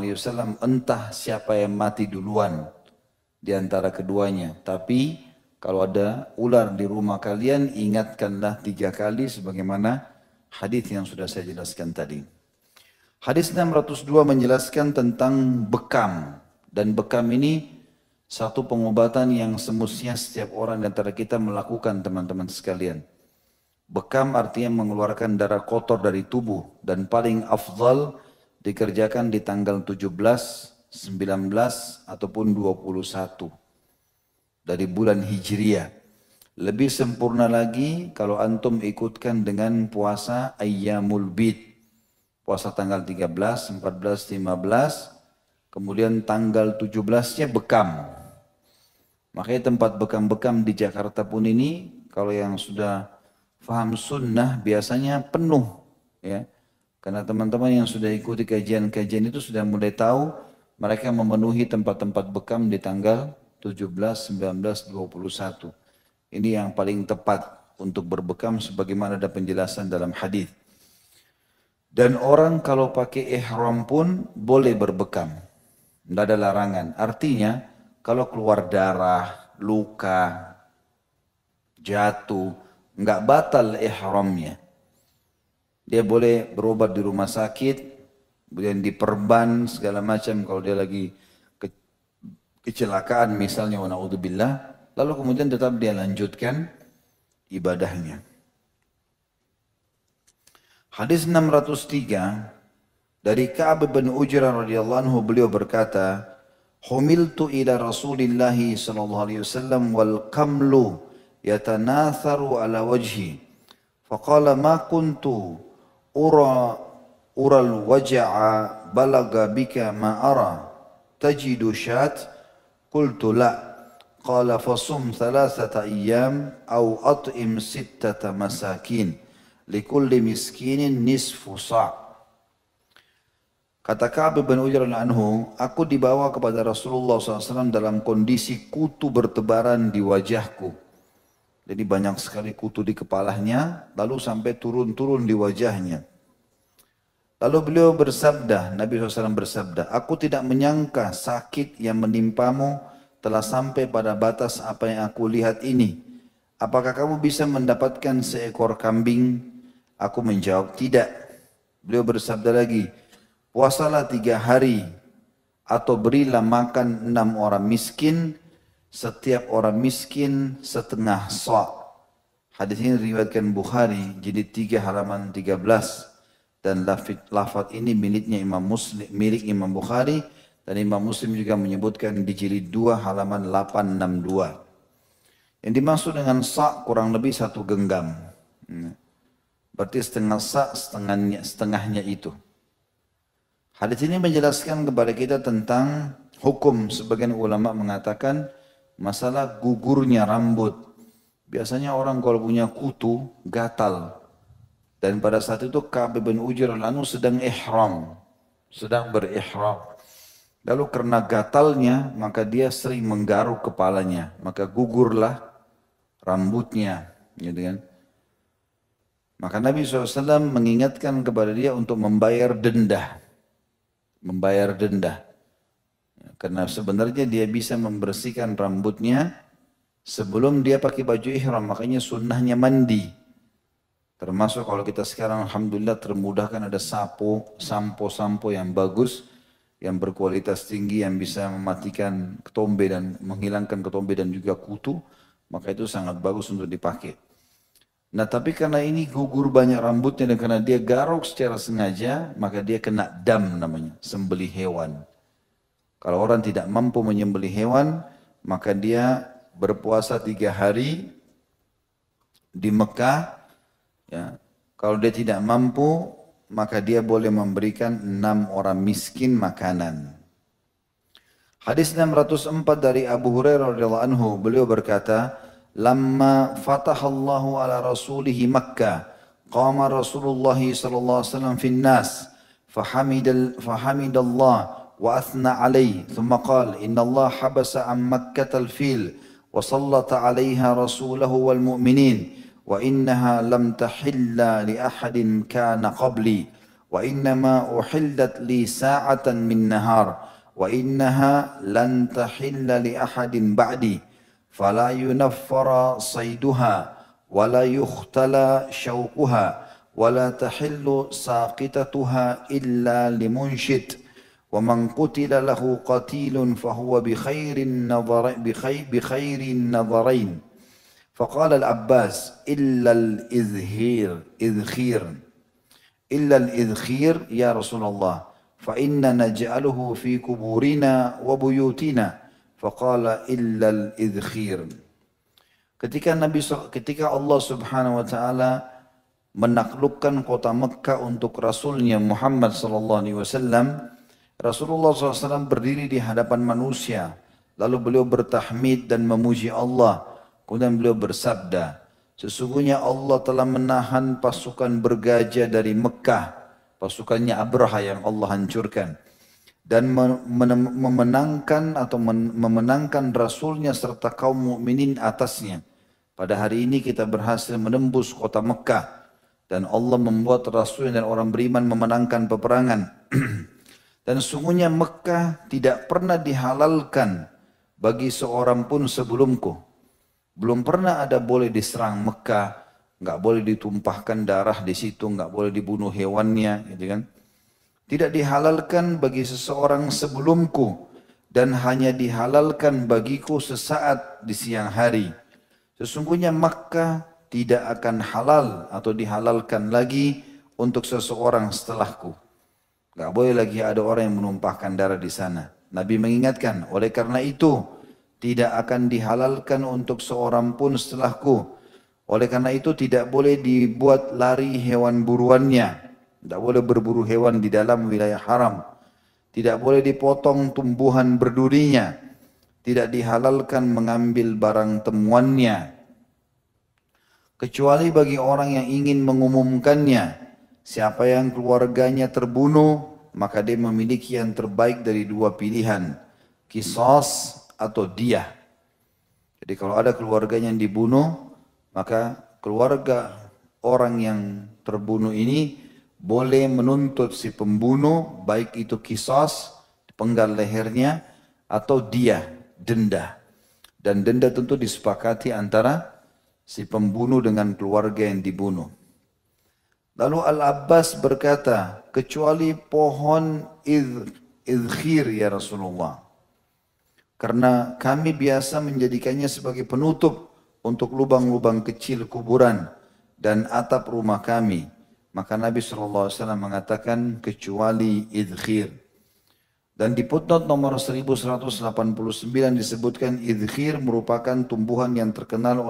entah siapa yang mati duluan di antara keduanya. Tapi kalau ada ular di rumah kalian, ingatkanlah 3 kali sebagaimana hadis yang sudah saya jelaskan tadi. Hadis 602 menjelaskan tentang bekam. Dan bekam ini satu pengobatan yang semestinya setiap orang di antara kita melakukan, teman-teman sekalian. Bekam artinya mengeluarkan darah kotor dari tubuh. Dan paling afdal dikerjakan di tanggal 17, 19, ataupun 21. Dari bulan Hijriah. Lebih sempurna lagi kalau antum ikutkan dengan puasa Ayyamul Bid. Puasa tanggal 13, 14, 15, kemudian tanggal 17-nya bekam. Makanya tempat bekam-bekam di Jakarta pun ini, kalau yang sudah faham sunnah biasanya penuh. Ya. Karena teman-teman yang sudah ikuti kajian-kajian itu sudah mulai tahu mereka memenuhi tempat-tempat bekam di tanggal 17, 19, 21. Ini yang paling tepat untuk berbekam sebagaimana ada penjelasan dalam hadis. Dan orang kalau pakai ihram pun boleh berbekam. Tidak ada larangan. Artinya kalau keluar darah, luka, jatuh, nggak batal ihramnya. Dia boleh berobat di rumah sakit, kemudian diperban segala macam kalau dia lagi kecelakaan misalnya, wa na'udzubillah, lalu kemudian tetap dia lanjutkan ibadahnya. Hadis 603 dari Ka'ab bin Ujrah radhiyallahu anhu, beliau berkata, "Humiltu ila Rasulillah sallallahu alaihi wasallam wal kamlu yatanatharu ala wajhi. Faqala ma kuntu ura al-waj'a balaga bika ma ara. Tajidu shat?" Qultu la. Qala fasum thalathata ayyam aw at'im sittata masakin. Likulli miskinin nisfu sa'. Kata Ka'ab bin Ujrah anhu, aku dibawa kepada Rasulullah SAW dalam kondisi kutu bertebaran di wajahku. Jadi banyak sekali kutu di kepalanya, lalu sampai turun-turun di wajahnya. Lalu beliau bersabda, Nabi SAW bersabda, aku tidak menyangka sakit yang menimpamu telah sampai pada batas apa yang aku lihat ini. Apakah kamu bisa mendapatkan seekor kambing? Aku menjawab, tidak. Beliau bersabda lagi, puasalah 3 hari atau berilah makan 6 orang miskin, setiap orang miskin setengah sa'. Hadis ini diriwayatkan Bukhari, jadi 3 halaman 13. Dan lafaz ini miliknya Imam Muslim, milik Imam Bukhari, dan Imam Muslim juga menyebutkan di jilid 2 halaman 862. Yang dimaksud dengan sa' kurang lebih 1 genggam. Berarti setengah sa', setengahnya itu. Hadis ini menjelaskan kepada kita tentang hukum. Sebagian ulama mengatakan masalah gugurnya rambut. Biasanya orang kalau punya kutu gatal. Dan pada saat itu Ka'ab bin Ujrah sedang ihram, sedang berihram. Lalu karena gatalnya maka dia sering menggaruk kepalanya, maka gugurlah rambutnya, gitu kan. Maka Nabi SAW mengingatkan kepada dia untuk membayar denda. Membayar denda. Karena sebenarnya dia bisa membersihkan rambutnya sebelum dia pakai baju ihram. Makanya sunnahnya mandi. Termasuk kalau kita sekarang alhamdulillah termudahkan ada sampo yang bagus, yang berkualitas tinggi, yang bisa mematikan ketombe dan menghilangkan ketombe dan juga kutu. Maka itu sangat bagus untuk dipakai. Nah tapi karena ini gugur banyak rambutnya dan karena dia garuk secara sengaja, maka dia kena dam namanya, sembelih hewan. Kalau orang tidak mampu menyembelih hewan, maka dia berpuasa 3 hari di Mekah. Ya. Kalau dia tidak mampu, maka dia boleh memberikan 6 orang miskin makanan. Hadis 604 dari Abu Hurairah radhiyallahu anhu, beliau berkata, "Lamma fatahallahu ala rasulihi Makkah, qama Rasulullah sallallahu alaihi wasallam fi nas, fahamidallah wa athna alaihi, thumma qala, inna Allah habasa an Makkah al-fil, wa sallata alaiha rasulahu wal mu'minin. وإنها لم تحل لأحد كان قبلي وإنما أحلت لي ساعة من نهار وإنها لن تحل لأحد بعدي فلا ينفر صيدها ولا يختلى شوكها ولا تحل ساقطتها إلا لمنشد ومن قتل له قتيل فهو بخير النظرين فقال العباس إلا الإذخير يا رسول الله فإن نجعله في قبورنا وبيوتنا فقال إلا الإذخير." Ketika Allah Subhanahu wa taala menaklukkan kota Mekah untuk Rasulnya Muhammad sallallahu alaihi wasallam, Rasulullah SAW berdiri di hadapan manusia, lalu beliau bertahmid dan memuji Allah. Kemudian beliau bersabda, sesungguhnya Allah telah menahan pasukan bergajah dari Mekah, pasukannya Abraha yang Allah hancurkan, dan memenangkan Rasulnya serta kaum mukminin atasnya. Pada hari ini kita berhasil menembus kota Mekah dan Allah membuat Rasul dan orang beriman memenangkan peperangan. Dan sungguhnya Mekah tidak pernah dihalalkan bagi seorang pun sebelumku. Belum pernah ada boleh diserang Mekah, nggak boleh ditumpahkan darah di situ, nggak boleh dibunuh hewannya, gitu kan? Tidak dihalalkan bagi seseorang sebelumku dan hanya dihalalkan bagiku sesaat di siang hari. Sesungguhnya Makkah tidak akan halal atau dihalalkan lagi untuk seseorang setelahku. Gak boleh lagi ada orang yang menumpahkan darah di sana. Nabi mengingatkan, oleh karena itu tidak akan dihalalkan untuk seorang pun setelahku. Oleh karena itu tidak boleh dibuat lari hewan buruannya. Tidak boleh berburu hewan di dalam wilayah haram. Tidak boleh dipotong tumbuhan berdurinya. Tidak dihalalkan mengambil barang temuannya. Kecuali bagi orang yang ingin mengumumkannya. Siapa yang keluarganya terbunuh, maka dia memiliki yang terbaik dari dua pilihan. Qisas atau diyah. Jadi kalau ada keluarganya yang dibunuh, maka keluarga orang yang terbunuh ini boleh menuntut si pembunuh, baik itu qisas, penggal lehernya, atau diyah, denda. Dan denda tentu disepakati antara si pembunuh dengan keluarga yang dibunuh. Lalu Al-Abbas berkata, kecuali pohon idkhir ya Rasulullah. Karena kami biasa menjadikannya sebagai penutup untuk lubang-lubang kecil kuburan dan atap rumah kami. Maka Nabi SAW mengatakan kecuali idkhir. Dan di footnote nomor 1189 disebutkan idkhir merupakan tumbuhan yang terkenal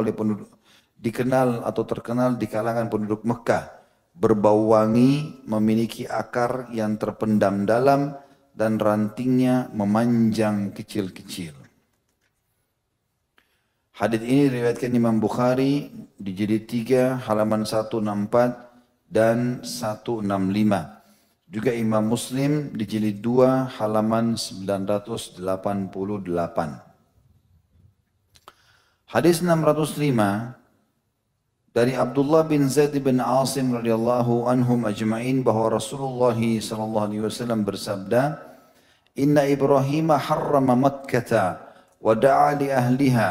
di kalangan penduduk Mekah. Berbau wangi, memiliki akar yang terpendam dalam dan rantingnya memanjang kecil-kecil. Hadits ini diriwayatkan Imam Bukhari di jilid 3 halaman 164 dan 165. Juga Imam Muslim di jilid 2 halaman 988. Hadis 605 dari Abdullah bin Zaid bin Asim radhiyallahu anhum ajma'in bahwa Rasulullah sallallahu alaihi wasallam bersabda, "Inna Ibrahim harrama Makkah wa da'a li ahliha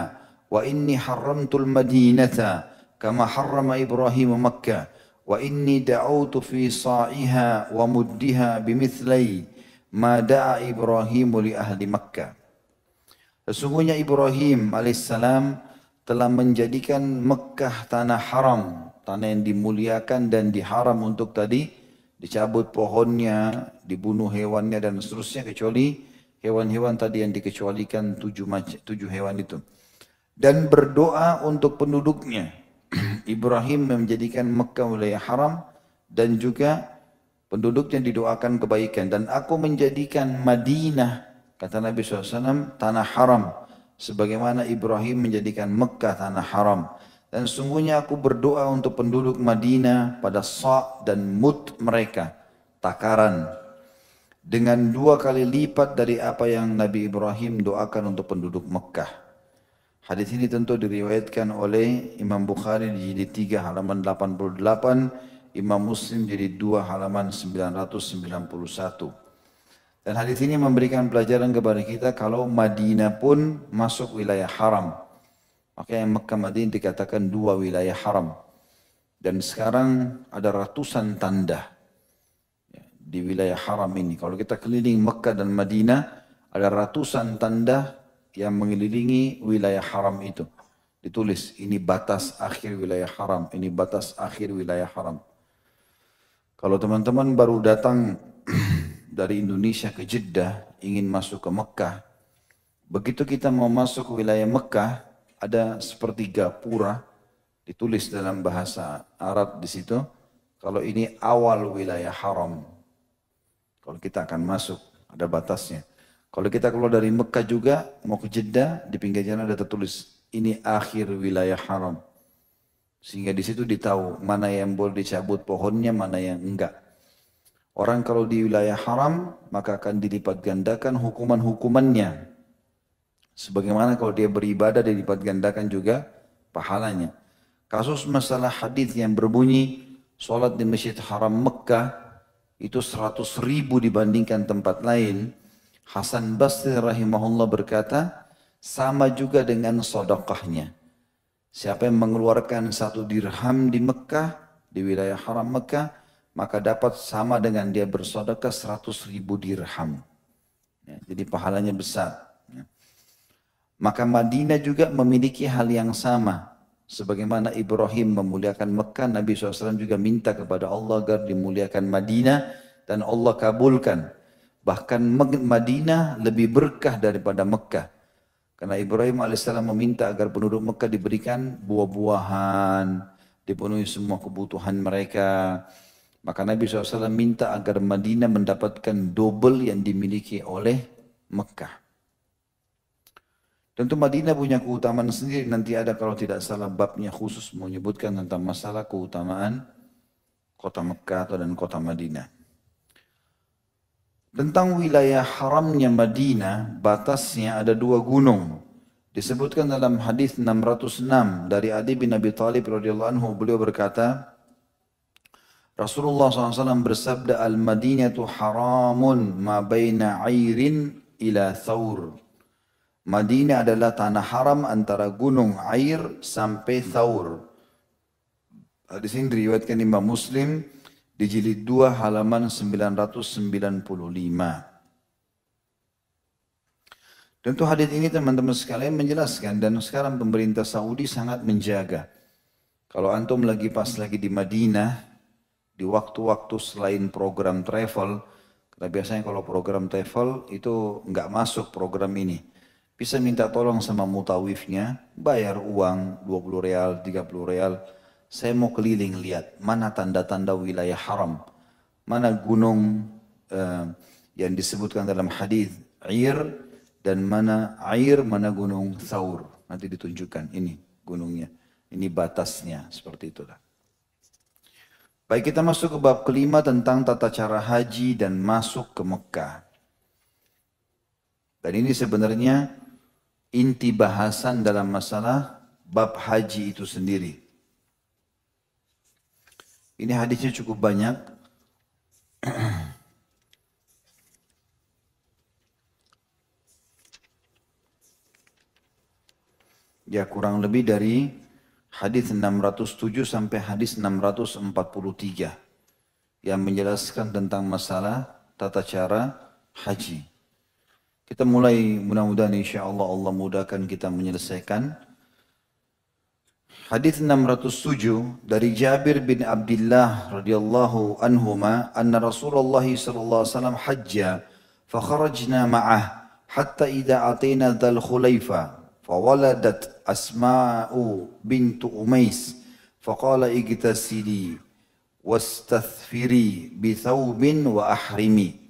wa inni harramtul Madinata kama harrama Ibrahim Makkah wa inni da'utu fi sa'iha wa muddiha bimithlai ma da'a Ibrahim li ahli Makkah." Sesungguhnya Ibrahim alaihissalam telah menjadikan Mekah tanah haram, tanah yang dimuliakan dan diharam untuk tadi dicabut pohonnya, dibunuh hewannya dan seterusnya, kecuali hewan-hewan tadi yang dikecualikan 7 hewan itu. Dan berdoa untuk penduduknya. Ibrahim menjadikan Mekah wilayah haram dan juga penduduknya didoakan kebaikan. Dan aku menjadikan Madinah, kata Nabi SAW, tanah haram. Sebagaimana Ibrahim menjadikan Mekah tanah haram. Dan sungguhnya aku berdoa untuk penduduk Madinah pada sa' dan mud mereka, takaran, dengan 2 kali lipat dari apa yang Nabi Ibrahim doakan untuk penduduk Mekah. Hadis ini tentu diriwayatkan oleh Imam Bukhari di jilid 3 halaman 88, Imam Muslim jilid 2 halaman 991. Dan hadis ini memberikan pelajaran kepada kita kalau Madinah pun masuk wilayah haram. Makanya Mekah Madinah dikatakan 2 wilayah haram. Dan sekarang ada ratusan tanda di wilayah haram ini. Kalau kita keliling Mekah dan Madinah, ada ratusan tanda yang mengelilingi wilayah haram itu. Ditulis, ini batas akhir wilayah haram, ini batas akhir wilayah haram. Kalau teman-teman baru datang dari Indonesia ke Jeddah ingin masuk ke Mekah, begitu kita mau masuk ke wilayah Mekah, ada seperti gapura, ditulis dalam bahasa Arab di situ, kalau ini awal wilayah haram. Kalau kita akan masuk, ada batasnya. Kalau kita keluar dari Mekah juga, mau ke Jeddah, di pinggir jalan ada tertulis, ini akhir wilayah haram. Sehingga di situ ditahu mana yang boleh dicabut pohonnya, mana yang enggak. Orang kalau di wilayah haram, maka akan dilipat gandakan hukuman-hukumannya. Sebagaimana kalau dia beribadah, dilipat gandakan juga pahalanya. Kasus masalah hadis yang berbunyi, sholat di Masjid Haram Mekah, itu 100.000 dibandingkan tempat lain. Hasan Basri rahimahullah berkata, sama juga dengan sedekahnya. Siapa yang mengeluarkan 1 dirham di Mekah, di wilayah haram Mekah, maka dapat sama dengan dia bersedekah 100.000 dirham. Ya, jadi pahalanya besar. Ya. Maka Madinah juga memiliki hal yang sama. Sebagaimana Ibrahim memuliakan Mekah, Nabi SAW juga minta kepada Allah agar dimuliakan Madinah dan Allah kabulkan. Bahkan Madinah lebih berkah daripada Mekah. Karena Ibrahim alaihissalam meminta agar penduduk Mekah diberikan buah-buahan, dipenuhi semua kebutuhan mereka. Maka Nabi SAW minta agar Madinah mendapatkan double yang dimiliki oleh Mekah. Tentu Madinah punya keutamaan sendiri. Nanti ada kalau tidak salah babnya khusus menyebutkan tentang masalah keutamaan kota Mekah dan kota Madinah. Tentang wilayah haramnya Madinah, batasnya ada 2 gunung. Disebutkan dalam hadis 606 dari Ali bin Abi Thalib radhiyallahu anhu, beliau berkata, Rasulullah SAW bersabda, Al-Madinatu haramun ma baina airin ila thawr. Madinah adalah tanah haram antara gunung Air sampai Thawr. Hadis ini diriwayatkan Imam Muslim di jilid 2 halaman 995. Tentu hadis ini teman-teman sekalian menjelaskan, dan sekarang pemerintah Saudi sangat menjaga. Kalau antum pas lagi di Madinah, di waktu-waktu selain program travel, karena biasanya kalau program travel itu nggak masuk program ini. Bisa minta tolong sama mutawifnya, bayar uang 20 real, 30 real. Saya mau keliling lihat mana tanda-tanda wilayah haram. Mana gunung yang disebutkan dalam hadis Air, dan mana Air, mana gunung Thawr. Nanti ditunjukkan ini gunungnya, ini batasnya, seperti itulah. Baik, kita masuk ke bab kelima tentang tata cara haji dan masuk ke Mekah. Dan ini sebenarnya inti bahasan dalam masalah bab haji itu sendiri. Ini hadisnya cukup banyak. Ya, kurang lebih dari hadis 607 sampai hadis 643 yang menjelaskan tentang masalah tata cara haji. Kita mulai, mudah-mudahan insyaAllah Allah mudahkan kita menyelesaikan. Hadis 607 dari Jabir bin Abdullah radhiyallahu anhuma anna Rasulullah sallallahu alaihi wasallam hajja fa kharajna ma'ah hatta idza ataina dzal khulaifa fa waladat Asma'u bintu Umais fa qala igtasili wastathfiri bi thawbin wa ahrimi.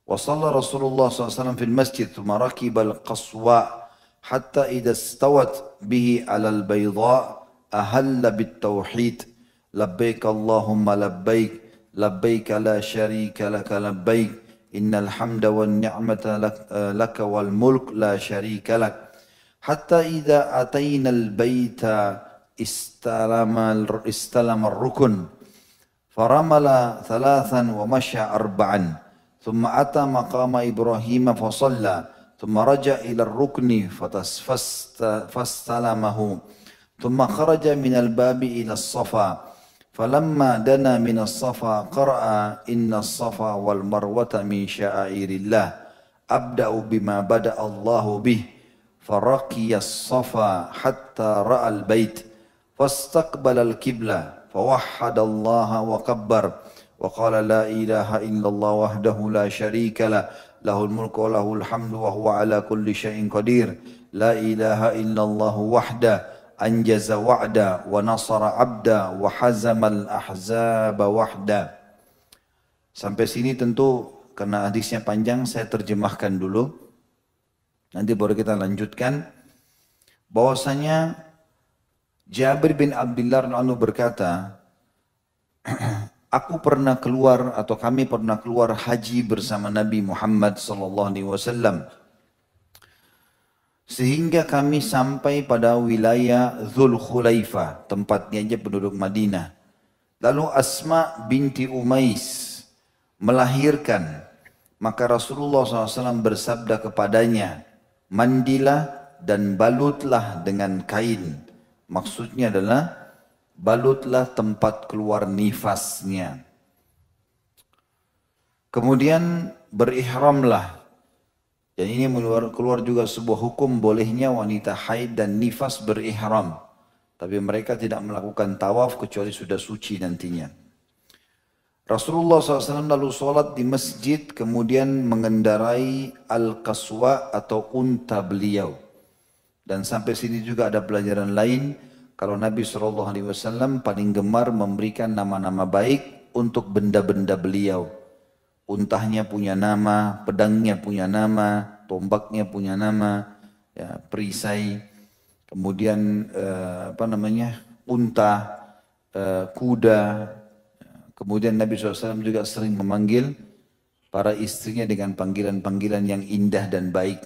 وصلى رسول الله صلى الله عليه وسلم في المسجد ثم ركب القصواء حتى إذا استوت به على البيضاء أهل بالتوحيد لبيك اللهم لبيك لبيك لا شريك لك لبيك إن الحمد والنعمة لك والملك لا شريك لك حتى إذا أتينا البيت استلم الركن فرمل 3 ومشى 4 ثم أتى مقام إبراهيم فصلى ثم رجع إلى الركن فاستلمه ثم خرج من الباب إلى الصفا فلما دنا من الصفا قرأ إن الصفا والمروة من شعائر الله أبدأ بما بدأ الله به فرقي الصفا حتى رأى البيت فاستقبل القبلة فوحد الله وكبر وقال لا إله إلا الله وحده لا شريك له له الملك وله الحمد وهو على كل شيء قدير la ilaha illallah wahda anjaza wa'da wa nasara abda wa hazamal ahzaba wahda. Sampai sini tentu karena hadisnya panjang saya terjemahkan dulu. Nanti baru kita lanjutkan. Bahwasanya Jabir bin Abdullah radhiyallahu anhu berkata, aku pernah keluar atau kami pernah keluar haji bersama Nabi Muhammad sallallahu alaihi wasallam. Sehingga kami sampai pada wilayah Dzul Khulaifah, tempatnya aja penduduk Madinah. Lalu Asma binti Umais melahirkan. Maka Rasulullah SAW bersabda kepadanya, mandilah dan balutlah dengan kain. Maksudnya adalah balutlah tempat keluar nifasnya. Kemudian berihramlah. Dan ini keluar juga sebuah hukum bolehnya wanita haid dan nifas berihram. Tapi mereka tidak melakukan tawaf kecuali sudah suci nantinya. Rasulullah SAW lalu sholat di masjid kemudian mengendarai al-qaswa atau unta beliau. Dan sampai sini juga ada pelajaran lain. Kalau Nabi SAW paling gemar memberikan nama-nama baik untuk benda-benda beliau. Untahnya punya nama, pedangnya punya nama, tombaknya punya nama, ya, perisai, kemudian unta, kuda. Kemudian Nabi SAW juga sering memanggil para istrinya dengan panggilan-panggilan yang indah dan baik.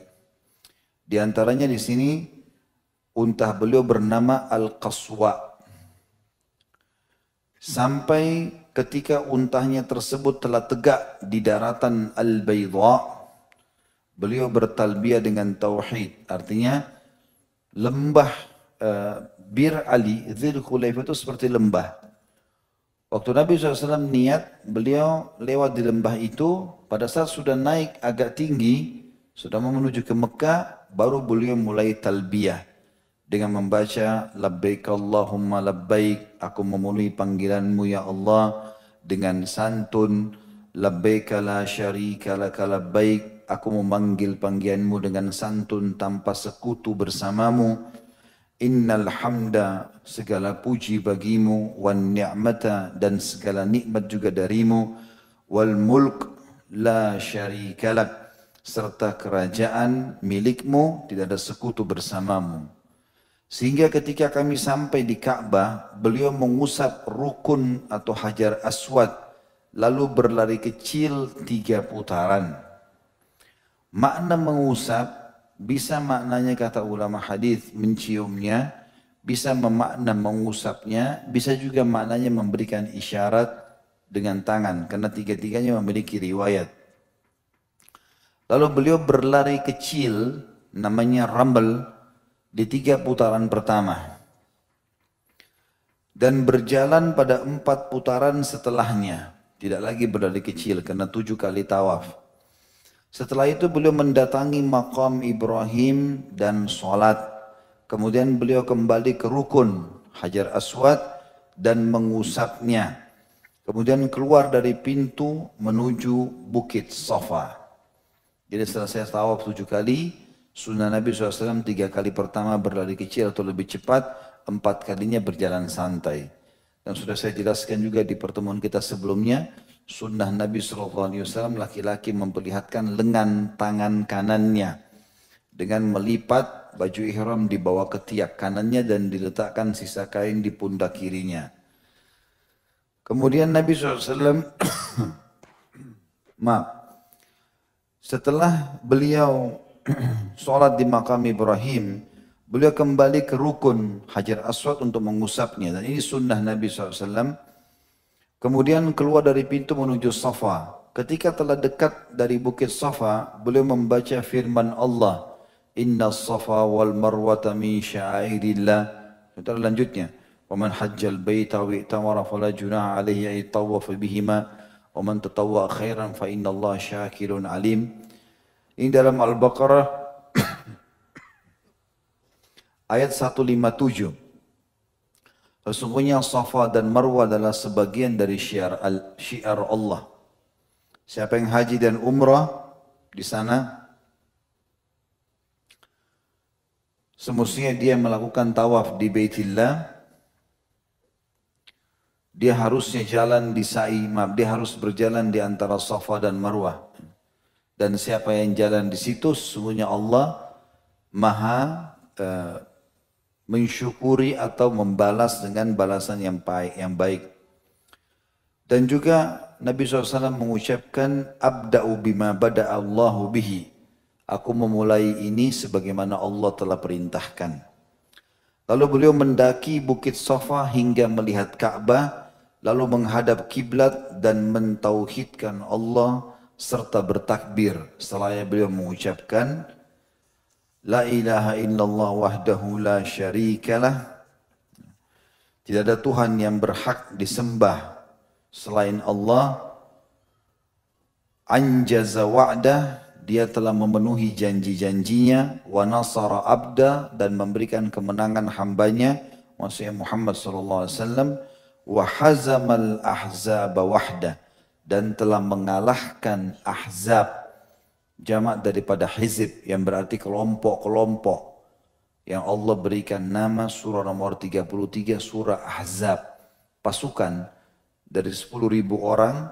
Di antaranya di sini unta beliau bernama Al-Qaswa. Sampai ketika untahnya tersebut telah tegak di daratan Al-Baydha, beliau bertalbiyah dengan tauhid. Artinya lembah Bir Ali, Dzul Khulaifah itu seperti lembah. Waktu Nabi SAW niat, beliau lewat di lembah itu, pada saat sudah naik agak tinggi, sudah mau menuju ke Mekah, baru beliau mulai talbiyah. Dengan membaca labbaik Allahumma labbaik, aku memenuhi panggilanmu ya Allah, dengan santun labbaik la syarika laka labbaik, aku memanggil panggilanmu dengan santun tanpa sekutu bersamamu. Innal hamda, segala puji bagimu, wan ni'mata, dan segala nikmat juga darimu, wal mulk la syarika lak, serta kerajaan milikmu, tidak ada sekutu bersamamu. Sehingga ketika kami sampai di Ka'bah, beliau mengusap rukun atau hajar aswad, lalu berlari kecil 3 putaran. Makna mengusap, bisa maknanya kata ulama hadis menciumnya, bisa memakna mengusapnya, bisa juga maknanya memberikan isyarat dengan tangan, karena tiga-tiganya memiliki riwayat. Lalu beliau berlari kecil, namanya ramel, di 3 putaran pertama. Dan berjalan pada 4 putaran setelahnya. Tidak lagi berlari kecil karena 7 kali tawaf. Setelah itu beliau mendatangi makam Ibrahim dan sholat. Kemudian beliau kembali ke rukun Hajar Aswad dan mengusapnya. Kemudian keluar dari pintu menuju Bukit Safa. Jadi selesai tawaf 7 kali. Sunnah Nabi SAW 3 kali pertama berlari kecil atau lebih cepat, 4 kalinya berjalan santai. Dan sudah saya jelaskan juga di pertemuan kita sebelumnya, sunnah Nabi SAW laki-laki memperlihatkan lengan tangan kanannya dengan melipat baju ihram di bawah ketiak kanannya dan diletakkan sisa kain di pundak kirinya. Kemudian Nabi SAW, setelah beliau sholat di makam Ibrahim, beliau kembali ke rukun Hajar Aswad untuk mengusapnya. Dan ini sunnah Nabi SAW. Kemudian keluar dari pintu menuju Safa. Ketika telah dekat dari Bukit Safa, beliau membaca firman Allah, Inna Safa wal Marwata min sya'airillah. Setelah lanjutnya, وَمَنْ حَجَّ الْبَيْتَ وَإِتَمَرَ فَلَا جُنَاحَ عَلَيْهِ أَن يَطَّوَّفَ بِهِمَا وَمَنْ تَطَوَّعَ خَيْرًا فَإِنَّ اللَّهَ شَاكِرٌ عَلِيمٌ. Ini dalam Al-Baqarah ayat 157. Sesungguhnya Safa dan Marwah adalah sebagian dari syiar Allah. Siapa yang haji dan umrah di sana, semestinya dia melakukan tawaf di Baitillah, dia harusnya jalan di sa'i, dia harus berjalan di antara Safa dan Marwah. Dan siapa yang jalan di situ, sesungguhnya Allah maha mensyukuri atau membalas dengan balasan yang baik. Dan juga Nabi SAW mengucapkan, Abda'u bima bada'a Allahu bihi. Aku memulai ini sebagaimana Allah telah perintahkan. Lalu beliau mendaki bukit Safa hingga melihat Ka'bah, lalu menghadap kiblat dan mentauhidkan Allah serta bertakbir. Setelah beliau mengucapkan, La ilaha illallah wahdahu la syarikalah. Tidak ada Tuhan yang berhak disembah selain Allah. Anjaza wa'dah, dia telah memenuhi janji-janjinya. Wa nasara abda, dan memberikan kemenangan hambanya, maksudnya Muhammad SAW. Wa hazamal ahzaba wahda, dan telah mengalahkan ahzab, jamak daripada hizib yang berarti kelompok-kelompok yang Allah berikan nama surah nomor 33 surah Ahzab, pasukan dari 10.000 orang,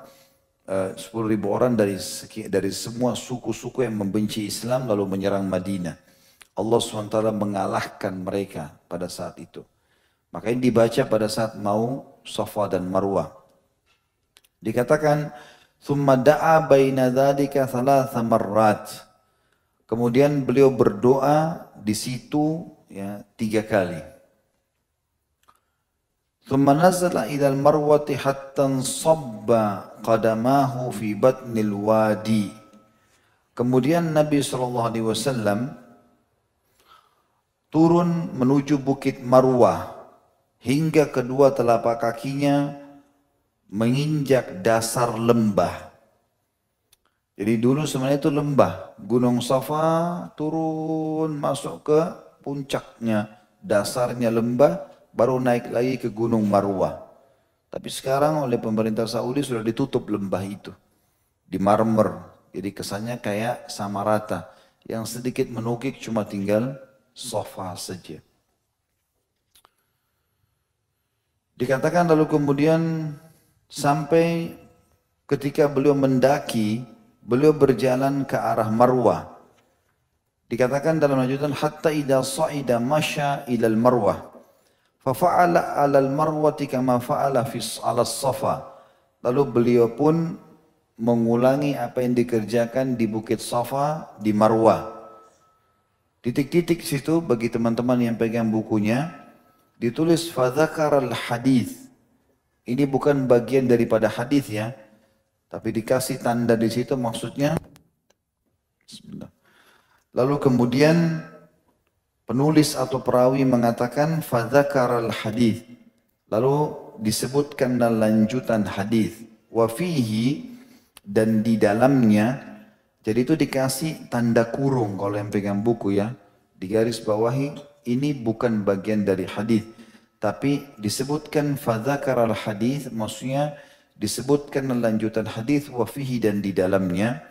10.000 orang dari semua suku-suku yang membenci Islam lalu menyerang Madinah. Allah SWT mengalahkan mereka pada saat itu. Makanya dibaca pada saat mau Safa dan Marwah. Dikatakan thumma da'a baina dzalika thalatha marrat. Kemudian beliau berdoa di situ ya 3 kali. Thumma nazala ila al-marwati hatta sabba qadamahu fi batnil wadi. Kemudian Nabi SAW turun menuju bukit Marwah hingga kedua telapak kakinya menginjak dasar lembah. Jadi dulu sebenarnya itu lembah. Gunung Safa turun masuk ke puncaknya. Dasarnya lembah, baru naik lagi ke Gunung Marwah. Tapi sekarang oleh pemerintah Saudi sudah ditutup lembah itu. Di marmer. Jadi kesannya kayak sama rata. Yang sedikit menukik cuma tinggal Safa saja. Dikatakan lalu kemudian sampai ketika beliau mendaki, beliau berjalan ke arah Marwah. Dikatakan dalam lanjutan hatta idza sa'ida masya ila al-Marwah fa fa'ala 'ala al-Marwati kama fa'ala fi 'ala as-Safa. Lalu beliau pun mengulangi apa yang dikerjakan di Bukit Safa di Marwah. Titik-titik situ bagi teman-teman yang pegang bukunya ditulis fadzakar al-hadits. Ini bukan bagian daripada hadis ya, tapi dikasih tanda di situ maksudnya. Bismillah. Lalu kemudian penulis atau perawi mengatakan fadzakar al-hadits. Lalu disebutkan dalam lanjutan hadis. Wa fihi, dan di dalamnya. Jadi itu dikasih tanda kurung kalau yang pegang buku ya. Di garis bawahi ini bukan bagian dari hadis. Tapi disebutkan fadzakar al-hadits, maksudnya disebutkan lanjutan hadis wa fihi, dan di dalamnya.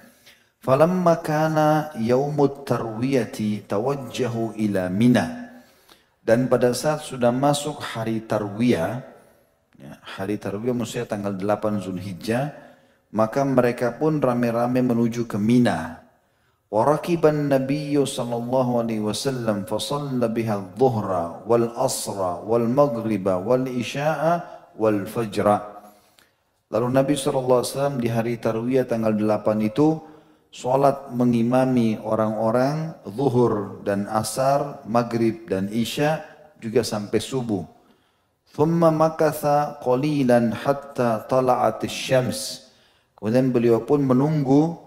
Falamma kana yaumut tarwiyati tawajjahu ila Mina. Dan pada saat sudah masuk hari tarwiyah, ya, hari tarwiyah maksudnya tanggal 8 Zulhijjah, maka mereka pun rame-rame menuju ke Mina. وركب النبي صلى الله عليه وسلم فصلى بها الظهر والعصر والمغرب والعشاء والفجر. Lalu Nabi SAW di hari Tarwiyah tanggal 8 itu sholat mengimami orang-orang zuhur dan asar, maghrib dan isya, juga sampai subuh. Thumma makatha qalilan hatta tala'at syams. Kemudian beliau pun menunggu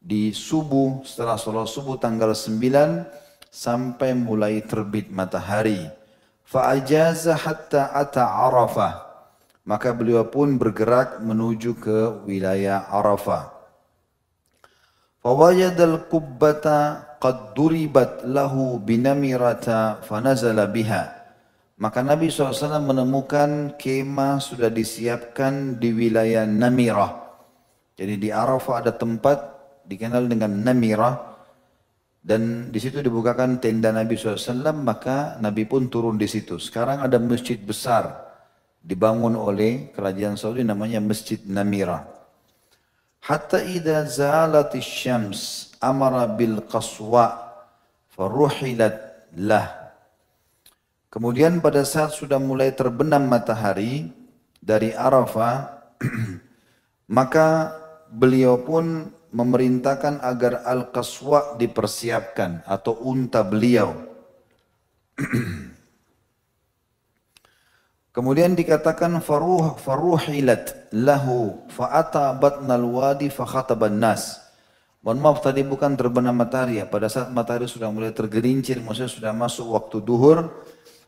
di subuh, setelah sholat subuh tanggal 9 sampai mulai terbit matahari. Fa'ajaza hatta ata Arafah. Maka beliau pun bergerak menuju ke wilayah Arafah. Fawajadal kubbata qad duribat lahu binamirata fanazala biha. Maka Nabi SAW menemukan kemah sudah disiapkan di wilayah Namirah. Jadi di Arafah ada tempat dikenal dengan Namirah. Dan di situ dibukakan tenda Nabi SAW, maka Nabi pun turun di situ. Sekarang ada masjid besar dibangun oleh kerajaan Saudi namanya Masjid Namira. Hatta idza zalatis syams amara bil qaswa faruhilat lah. Kemudian pada saat sudah mulai terbenam matahari dari Arafah, maka beliau pun memerintahkan agar Al-Qaswa dipersiapkan atau unta beliau. Kemudian dikatakan faruhilat lahu fa'ata batnal wadi fakhataban nas. Mohon maaf tadi bukan terbenam matahari ya. Pada saat matahari sudah mulai tergelincir, maksudnya sudah masuk waktu duhur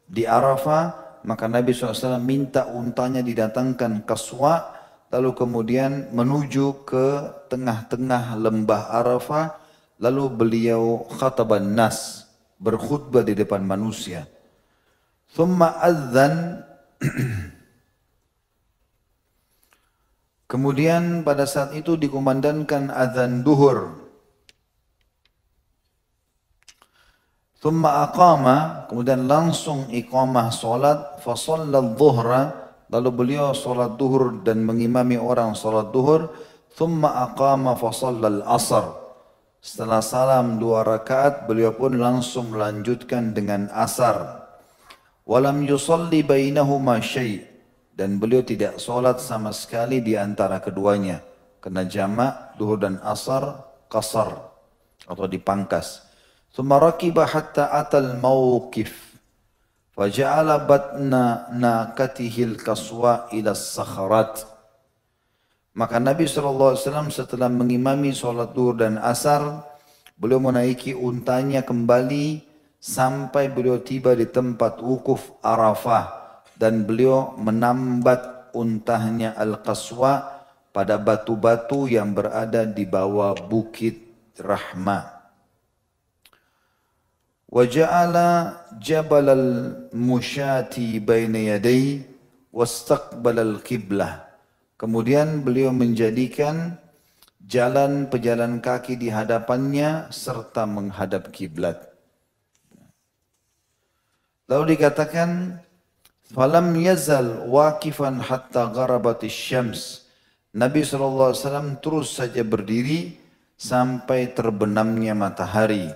di Arafah, maka Nabi SAW minta untanya didatangkan Qaswa, lalu kemudian menuju ke tengah-tengah lembah Arafah, lalu beliau khataban nas, berkhutbah di depan manusia. Thumma adzan. Kemudian pada saat itu dikumandangkan azan duhur. Thumma aqama, kemudian langsung iqamah salat, fa shallal dhuhra, lalu beliau salat duhur dan mengimami orang salat duhur. Thumma aqama fa shallal asar. Setelah salam 2 rakaat, beliau pun langsung melanjutkan dengan asar. Walam yusalli bainahuma syai', dan beliau tidak solat sama sekali di antara keduanya, karena jamak duhur dan asar qasar atau dipangkas. Thumma rakiba hatta atal mawqif faja'ala batna naqatihi al-qaswa ila as-sakharat. Maka Nabi SAW setelah mengimami solat duhur dan asar, beliau menaiki untanya kembali sampai beliau tiba di tempat wukuf Arafah, dan beliau menambat untahnya Al-Qaswa pada batu-batu yang berada di bawah bukit Rahmah. Wa ja'ala jabal al-musyati baina yadayhi wastaqbala al-qiblah. Kemudian beliau menjadikan jalan pejalan kaki di hadapannya serta menghadap kiblat. Lalu dikatakan, falam yazal waqifan hatta gharabatis syams. Nabi SAW terus saja berdiri sampai terbenamnya matahari.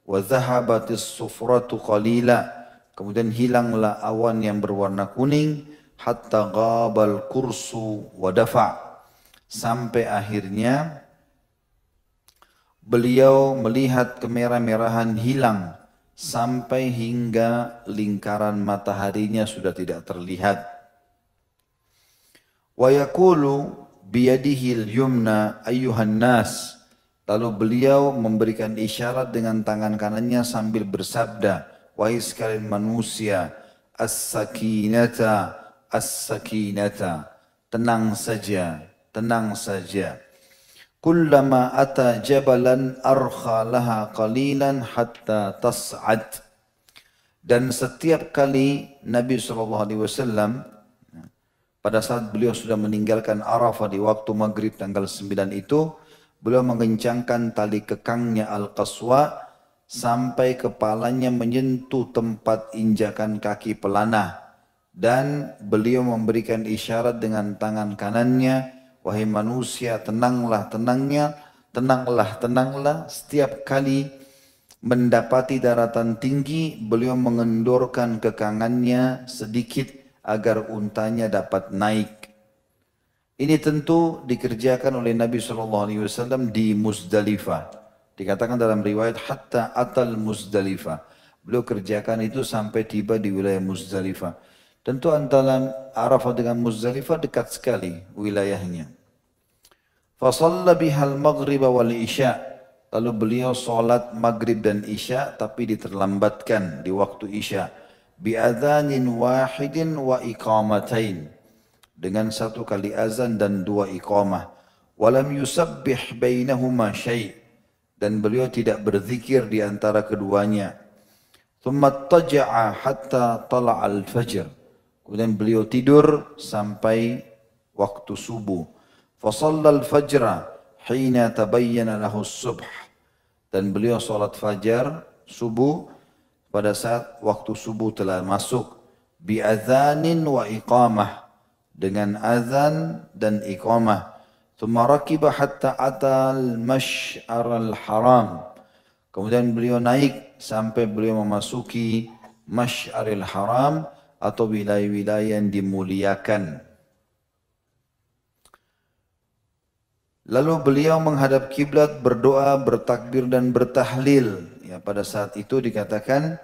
Wa dhahabatis sufratu qalila. Kemudian hilanglah awan yang berwarna kuning. Hatta ghabal kursu wa dafa'. Sampai akhirnya beliau melihat kemerah-merahan hilang. Sampai hingga lingkaran mataharinya sudah tidak terlihat. Wa yaqulu biyadihi al-yumna ayyuhan nas. Lalu beliau memberikan isyarat dengan tangan kanannya sambil bersabda, wahai sekalian manusia, as-sakinata, as-sakinata, tenang saja, tenang saja. Kullama ata jabalan arkha laha qalilan hatta tas'ad. Dan setiap kali Nabi SAW pada saat beliau sudah meninggalkan Arafah di waktu maghrib tanggal 9 itu, beliau mengencangkan tali kekangnya Al-Qaswa sampai kepalanya menyentuh tempat injakan kaki pelana, dan beliau memberikan isyarat dengan tangan kanannya, wahai manusia, tenanglah, tenanglah, tenanglah. Setiap kali mendapati daratan tinggi, beliau mengendorkan kekangannya sedikit agar untanya dapat naik. Ini tentu dikerjakan oleh Nabi SAW di Muzdalifah. Dikatakan dalam riwayat hatta atal Muzdalifah. Beliau kerjakan itu sampai tiba di wilayah Muzdalifah. Tentu antara Arafah dengan Muzdalifah dekat sekali wilayahnya. Fasalla bihal maghrib wal isya. Lalu beliau solat maghrib dan isya tapi diterlambatkan di waktu isya. Bi'adhanin wahidin wa iqamatain. Dengan 1 kali azan dan 2 iqamah. Walam yusabbih bainahuma syai'. Dan beliau tidak berzikir di antara keduanya. Thumma taja'a hatta tala'al fajr. Kemudian beliau tidur sampai waktu subuh. Fasallal fajra hina tabayyana lahu subh. Dan beliau sholat fajar subuh pada saat waktu subuh telah masuk. Bi'adhanin wa iqamah. Dengan azan dan iqamah. Thumma rakiba hatta atal mash'aral haram. Kemudian beliau naik sampai beliau memasuki Mash'aril Haram atau wilayah-wilayah yang dimuliakan. Lalu beliau menghadap kiblat, berdoa, bertakbir dan bertahlil. Ya, pada saat itu dikatakan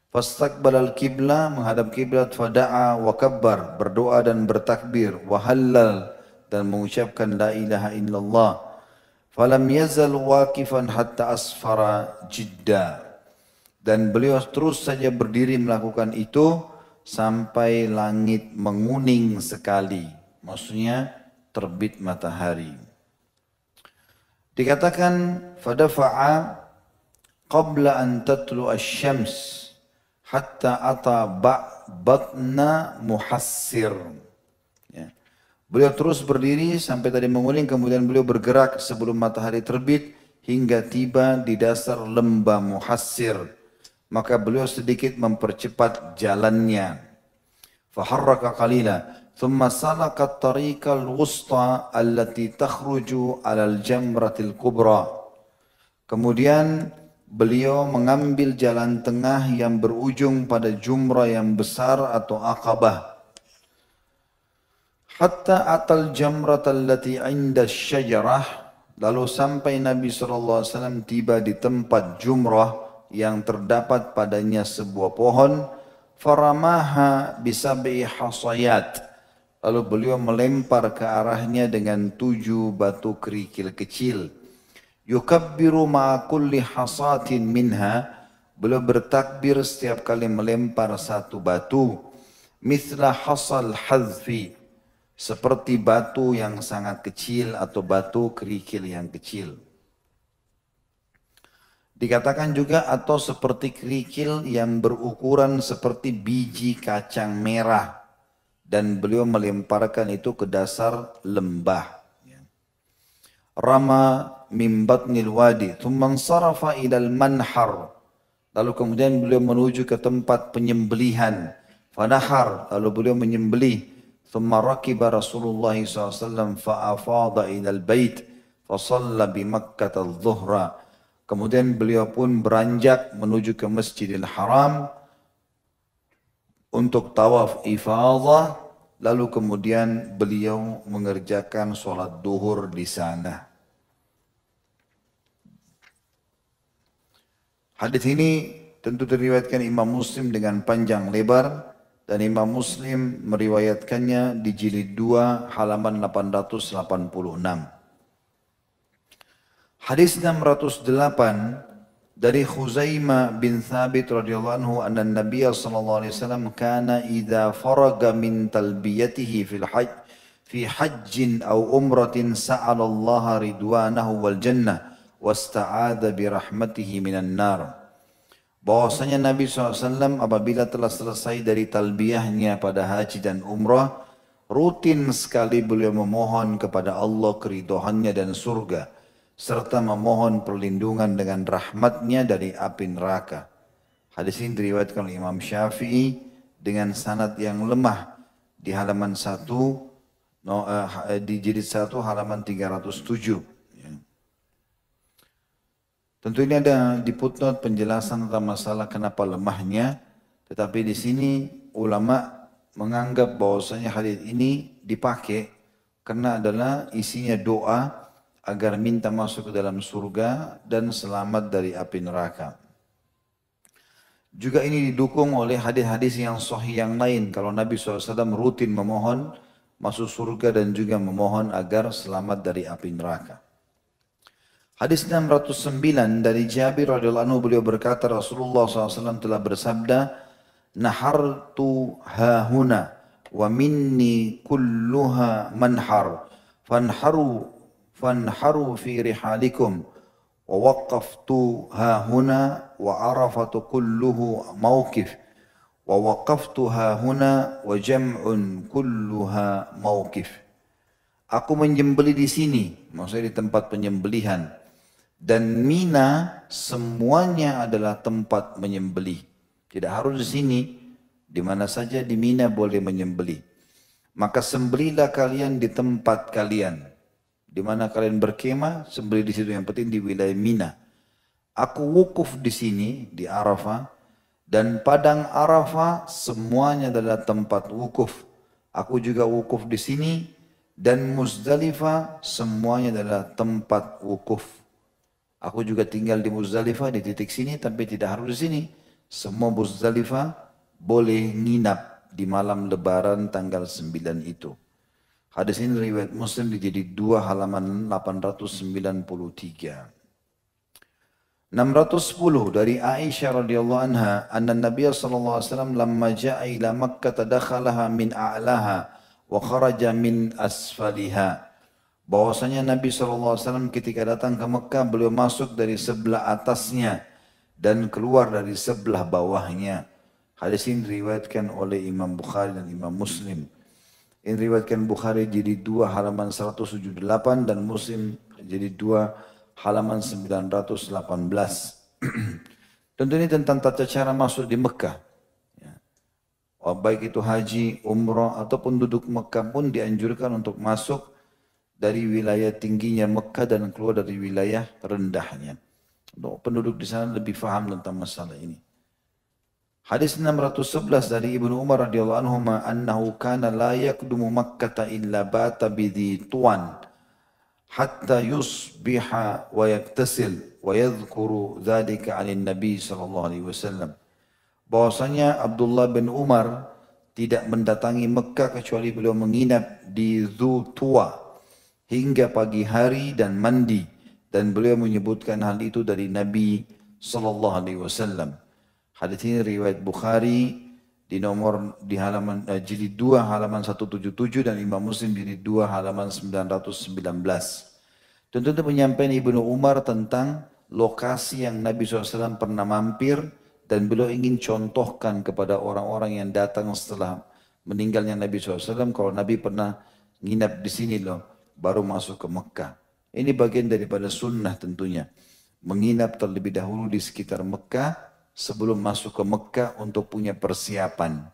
fastaqbalal kiblah, menghadap kiblat, fada'a wa kabbar, berdoa dan bertakbir, wa halal dan mengucapkan la ilaha illallah. Falam yazal waqifan hatta asfara jidda. Dan beliau terus saja berdiri melakukan itu sampai langit menguning sekali. Maksudnya terbit matahari. Dikatakan fadafa'a qabla an tatlu asy-syams hatta ata batna muhassir. Ya. Beliau terus berdiri sampai tadi menguning, kemudian beliau bergerak sebelum matahari terbit hingga tiba di dasar lembah Muhassir. Maka beliau sedikit mempercepat jalannya. Faharraka qalila, thumma salaka at-tariqa al-wusta allati takhruju 'ala al-jamratil kubra. Kemudian beliau mengambil jalan tengah yang berujung pada jumrah yang besar atau Aqabah. Hatta atal jamrat allati 'inda asy-syajarah, lalu sampai Nabi SAW tiba di tempat jumrah yang terdapat padanya sebuah pohon. Faramaha bisab'i hasayat, lalu beliau melempar ke arahnya dengan 7 batu kerikil kecil. Yukabbiru ma'a kulli hasatin minha, beliau bertakbir setiap kali melempar satu batu. Mithla hasal hadfi, seperti batu yang sangat kecil atau batu kerikil yang kecil. Dikatakan juga atau seperti kerikil yang berukuran seperti biji kacang merah. Dan beliau melemparkan itu ke dasar lembah. Rama min batnil wadi, thumma sarafa ilal manhar. Lalu kemudian beliau menuju ke tempat penyembelihan. Fanahar, lalu beliau menyembelih. Thumma rakiba Rasulullah SAW fa'afada ilal bait. Fasalla bi Makkah al-zuhra. Kemudian beliau pun beranjak menuju ke Masjidil Haram untuk tawaf ifadah. Lalu kemudian beliau mengerjakan sholat duhur di sana. Hadis ini tentu diriwayatkan Imam Muslim dengan panjang lebar. Dan Imam Muslim meriwayatkannya di jilid 2 halaman 886. Hadis 608 dari Khuzaimah bin Thabit radhiyallahu anhu anna Nabiy sallallahu alaihi wasallam kana idza faraga min talbiyatihi fil hajj fi hajjin aw umratin sa'ala Allah ridwanahu wal jannah wasta'adha bi rahmatihi minan nar. Bahwasanya Nabi SAW apabila telah selesai dari talbiyahnya pada haji dan umrah, rutin sekali beliau memohon kepada Allah keridhaannya dan surga, serta memohon perlindungan dengan rahmatnya dari api neraka. Hadis ini diriwayatkan oleh Imam Syafi'i dengan sanad yang lemah di halaman 1, di jilid 1 halaman 307. Ya. Tentu ini ada di footnote penjelasan tentang masalah kenapa lemahnya, tetapi di sini ulama menganggap bahwasanya hadis ini dipakai karena adalah isinya doa agar minta masuk ke dalam surga dan selamat dari api neraka. Juga ini didukung oleh hadis-hadis yang sahih yang lain. Kalau Nabi SAW rutin memohon masuk surga dan juga memohon agar selamat dari api neraka. Hadis 609 dari Jabir radhiyallahu anhu, beliau berkata Rasulullah SAW telah bersabda, nahartu hahuna wa minni kulluha manhar fanharu fi rihalikum wa waqaftu ha huna wa arafatu kulluhu mawqif wa waqaftu ha huna wa jam'un kulluha mawqif. Aku menyembelih di sini, maksudnya di tempat penyembelihan. Dan Mina semuanya adalah tempat menyembelih. Tidak harus di sini, di mana saja di Mina boleh menyembelih. Maka sembelilah kalian di tempat kalian. Di mana kalian berkemah, sembelih di situ. Yang penting di wilayah Mina. Aku wukuf di sini, di Arafah. Dan padang Arafah semuanya adalah tempat wukuf. Aku juga wukuf di sini. Dan Muzdalifah semuanya adalah tempat wukuf. Aku juga tinggal di Muzdalifah di titik sini, tapi tidak harus di sini. Semua Muzdalifah boleh nginap di malam lebaran tanggal 9 itu. Hadis ini riwayat Muslim di jilid 2 halaman 893. 610 dari Aisyah radhiyallahu anha, anna Nabiy sallallahu alaihi wasallam lamma jaa ila Makkah tadakhalaha min a'laha wa kharaja min asfaliha. Bahwasanya Nabi SAW ketika datang ke Mekah, beliau masuk dari sebelah atasnya dan keluar dari sebelah bawahnya. Hadis ini diriwayatkan oleh Imam Bukhari dan Imam Muslim. Ini diriwayatkan Bukhari jilid 2 halaman 178 dan Muslim jilid 2 halaman 918. Tentu ini tentang tata cara masuk di Mekah. Baik itu haji, umrah ataupun duduk Mekah pun dianjurkan untuk masuk dari wilayah tingginya Mekah dan keluar dari wilayah rendahnya. Penduduk di sana lebih faham tentang masalah ini. Hadis 611 dari Ibnu Umar radhiyallahu anhu annahu kana la yaqdumu Makkah illa bata bidhi tuan hatta yusbiha wa yaktasil wa yadhkuru dzalika 'ala Nabi sallallahu alaihi wasallam. Bahwasanya Abdullah bin Umar tidak mendatangi Mekah kecuali beliau menginap di Dzutuwa hingga pagi hari dan mandi, dan beliau menyebutkan hal itu dari Nabi sallallahu alaihi wasallam. Hadis ini riwayat Bukhari di halaman jilid 2 halaman 177 dan Imam Muslim jilid 2 halaman 919. Tentu penyampaian Ibnu Umar tentang lokasi yang Nabi SAW pernah mampir dan beliau ingin contohkan kepada orang-orang yang datang setelah meninggalnya Nabi SAW kalau Nabi pernah nginap di sini loh, baru masuk ke Mekah. Ini bagian daripada sunnah tentunya. Menginap terlebih dahulu di sekitar Mekah sebelum masuk ke Mekah untuk punya persiapan.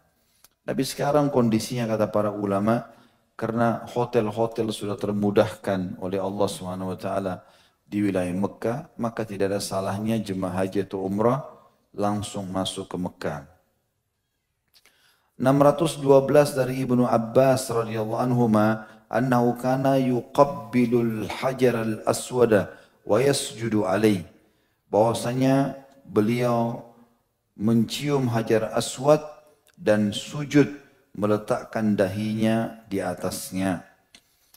Tapi sekarang kondisinya kata para ulama, karena hotel-hotel sudah termudahkan oleh Allah SWT di wilayah Mekah, maka tidak ada salahnya jemaah haji atau umrah langsung masuk ke Mekah. 612 dari Ibnu Abbas radhiyallahu anhuma annahu kana yuqabbilul hajar al-aswada wa yasjudu alaih. Bahwasanya beliau mencium hajar aswad dan sujud meletakkan dahinya di atasnya.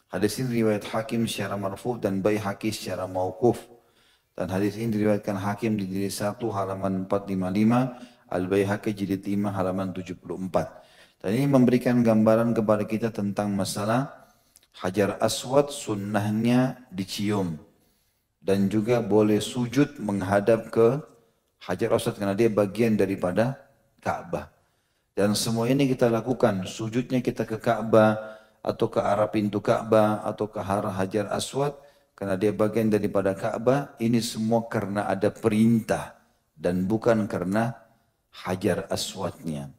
Hadis ini riwayat Hakim secara marfu dan Baihaqi secara mauquf. Dan hadis ini diriwayatkan Hakim di jilid 1 halaman 455, Al-Baihaqi jilid 5 halaman 74. Dan ini memberikan gambaran kepada kita tentang masalah hajar aswad sunnahnya dicium. Dan juga boleh sujud menghadap ke hajar aswad karena dia bagian daripada Ka'bah. Dan semua ini kita lakukan, sujudnya kita ke Ka'bah atau ke arah pintu Ka'bah atau ke arah hajar aswad karena dia bagian daripada Ka'bah. Ini semua karena ada perintah dan bukan karena hajar aswadnya.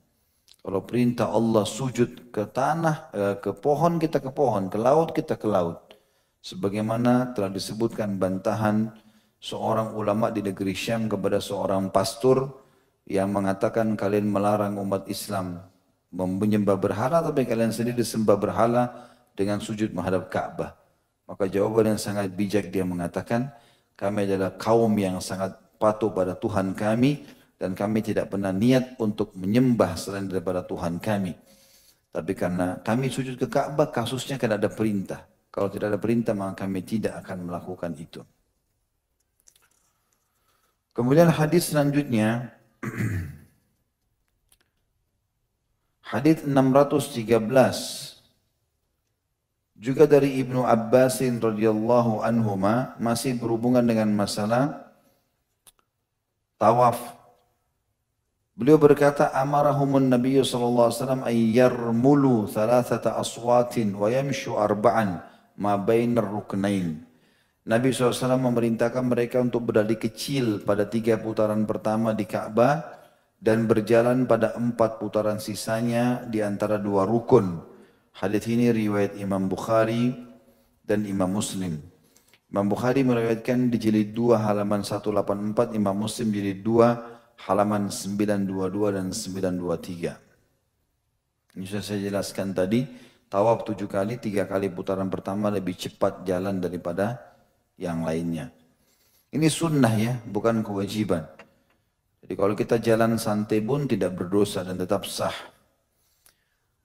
Kalau perintah Allah sujud ke tanah, ke pohon kita ke pohon, ke laut kita ke laut. Sebagaimana telah disebutkan bantahan seorang ulama di negeri Syam kepada seorang pastor yang mengatakan kalian melarang umat Islam menyembah berhala tapi kalian sendiri disembah berhala dengan sujud menghadap Ka'bah. Maka jawaban yang sangat bijak dia mengatakan, kami adalah kaum yang sangat patuh pada Tuhan kami dan kami tidak pernah niat untuk menyembah selain daripada Tuhan kami. Tapi karena kami sujud ke Ka'bah, kasusnya kan ada perintah. Kalau tidak ada perintah, maka kami tidak akan melakukan itu. Kemudian hadis selanjutnya, hadis 613 juga dari Ibnu Abbasin radhiyallahu anhuma, masih berhubungan dengan masalah tawaf. Beliau berkata, amarahumun Nabi sallallahu alaihi wasallam ay yarmulu thalathata aswatin wa yamshu arba'an ma bainar ruknain. Nabi SAW memerintahkan mereka untuk berdali kecil pada 3 putaran pertama di Ka'bah dan berjalan pada 4 putaran sisanya di antara 2 rukun. Hadis ini riwayat Imam Bukhari dan Imam Muslim. Imam Bukhari meriwayatkan di jilid 2 halaman 184, Imam Muslim jilid 2 halaman 922 dan 923. Ini sudah saya jelaskan tadi, tawaf 7 kali, 3 kali putaran pertama lebih cepat jalan daripada yang lainnya. Ini sunnah ya, bukan kewajiban. Jadi kalau kita jalan santai pun tidak berdosa dan tetap sah.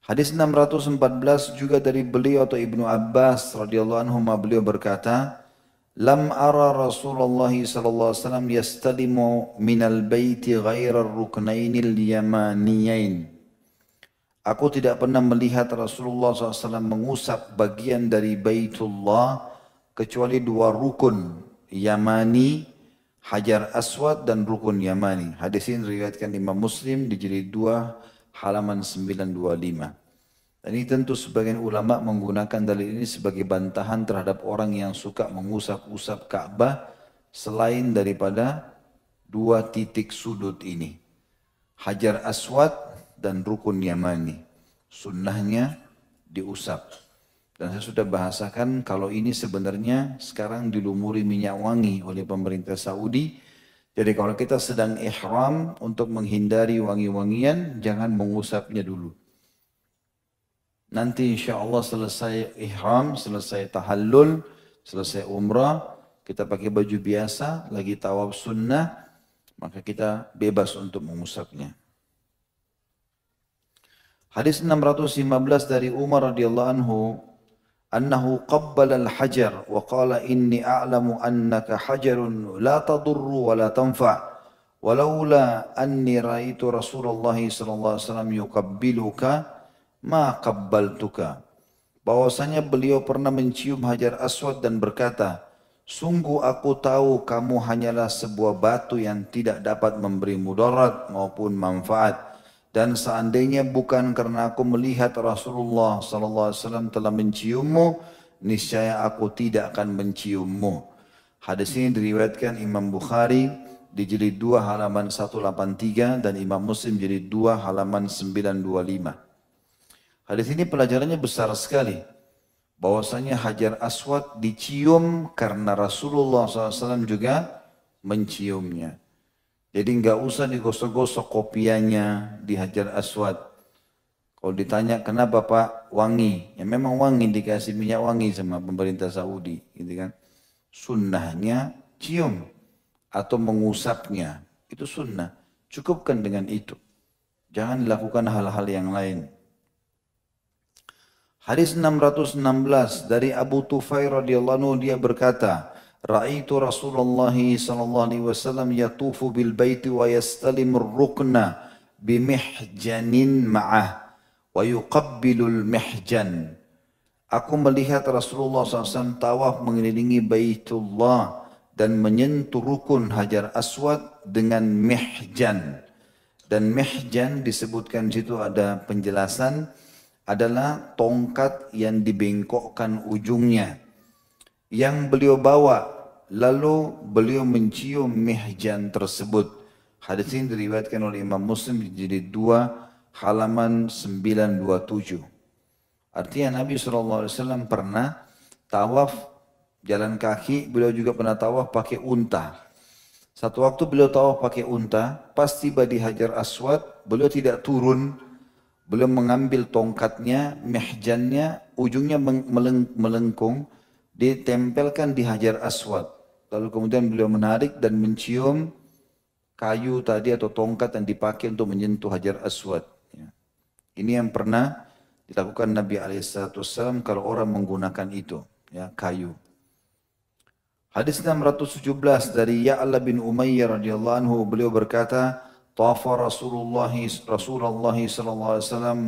Hadis 614 juga dari beliau atau Ibnu Abbas radhiyallahu anhu, beliau berkata, "Lam ara Rasulullah sallallahu alaihi wasallam yastalimu minal baiti ghairar ruknainil yamaniyain." Aku tidak pernah melihat Rasulullah SAW mengusap bagian dari Baitullah kecuali 2 rukun Yamani, Hajar Aswad dan rukun Yamani. Hadis ini diriwayatkan Imam Muslim di jilid 2 halaman 925. Dan ini tentu sebagian ulama menggunakan dalil ini sebagai bantahan terhadap orang yang suka mengusap-usap Ka'bah selain daripada 2 titik sudut ini. Hajar Aswad dan rukun Yamani. Sunnahnya diusap. Dan saya sudah bahasakan kalau ini sebenarnya sekarang dilumuri minyak wangi oleh pemerintah Saudi. Jadi kalau kita sedang ihram untuk menghindari wangi-wangian, jangan mengusapnya dulu. Nanti insya Allah selesai ihram, selesai tahallul, selesai umrah, kita pakai baju biasa, lagi tawaf sunnah, maka kita bebas untuk mengusapnya. Hadis 615 dari Umar radhiyallahu anhu, annahu qabbala al-hajar wa qala inni a'lamu annaka hajarun la tadurru wa la tanfa' walaula anni ra'aitu Rasulullah sallallahu alaihi wasallam yuqabbiluka ma qabbaltuka. Bahwasanya beliau pernah mencium Hajar Aswad dan berkata, sungguh aku tahu kamu hanyalah sebuah batu yang tidak dapat memberi mudarat maupun manfaat. Dan seandainya bukan karena aku melihat Rasulullah SAW telah menciummu, niscaya aku tidak akan menciummu. Hadis ini diriwayatkan Imam Bukhari di jilid 2 halaman 183 dan Imam Muslim jilid 2 halaman 925. Hadis ini pelajarannya besar sekali. Bahwasanya Hajar Aswad dicium karena Rasulullah SAW juga menciumnya. Jadi nggak usah digosok-gosok kopiannya di Hajar Aswad. Kalau ditanya kenapa Pak wangi, ya memang wangi, dikasih minyak wangi sama pemerintah Saudi, gitu kan. Sunnahnya cium atau mengusapnya, itu sunnah. Cukupkan dengan itu. Jangan dilakukan hal-hal yang lain. Hadis 616 dari Abu Tufail radhiyallahu anhu, dia berkata, Ra'aitu Rasulullah sallallahu alaihi wasallam yatufu bil baiti wa yastalimur rukna bimihjanin ma'ah wa yuqabbilul mihjan. Aku melihat Rasulullah SAW tawaf mengelilingi Baitullah dan menyentuh rukun Hajar Aswad dengan mihjan. Dan mihjan disebutkan di situ ada penjelasan adalah tongkat yang dibengkokkan ujungnya. Yang beliau bawa, lalu beliau mencium mihjan tersebut. Hadis ini diriwayatkan oleh Imam Muslim di jilid 2 halaman 927. Artinya Nabi SAW pernah tawaf jalan kaki, beliau juga pernah tawaf pakai unta. Satu waktu beliau tawaf pakai unta, pas tiba di Hajar Aswad, beliau tidak turun, beliau mengambil tongkatnya, mihjannya, ujungnya melengkung, ditempelkan di Hajar Aswad. Lalu kemudian beliau menarik dan mencium kayu tadi atau tongkat yang dipakai untuk menyentuh Hajar Aswad. Ini yang pernah dilakukan Nabi SAW kalau orang menggunakan itu, ya, kayu. Hadis 617 dari Ya'la bin Umayyah radhiyallahu anhu, beliau berkata, Tafa Rasulullah sallallahu alaihi wasallam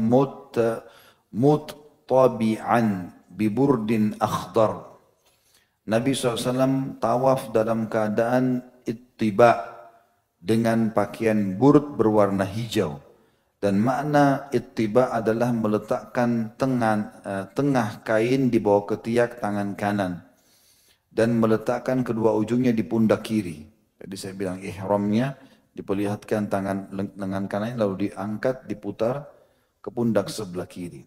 muttabi'an biburdin akhdar. Nabi SAW tawaf dalam keadaan ittiba dengan pakaian burd berwarna hijau. Dan makna ittiba adalah meletakkan tengah kain di bawah ketiak tangan kanan. dan meletakkan kedua ujungnya di pundak kiri. Jadi saya bilang ihramnya diperlihatkan tangan lengan kanan lalu diangkat, diputar ke pundak sebelah kiri.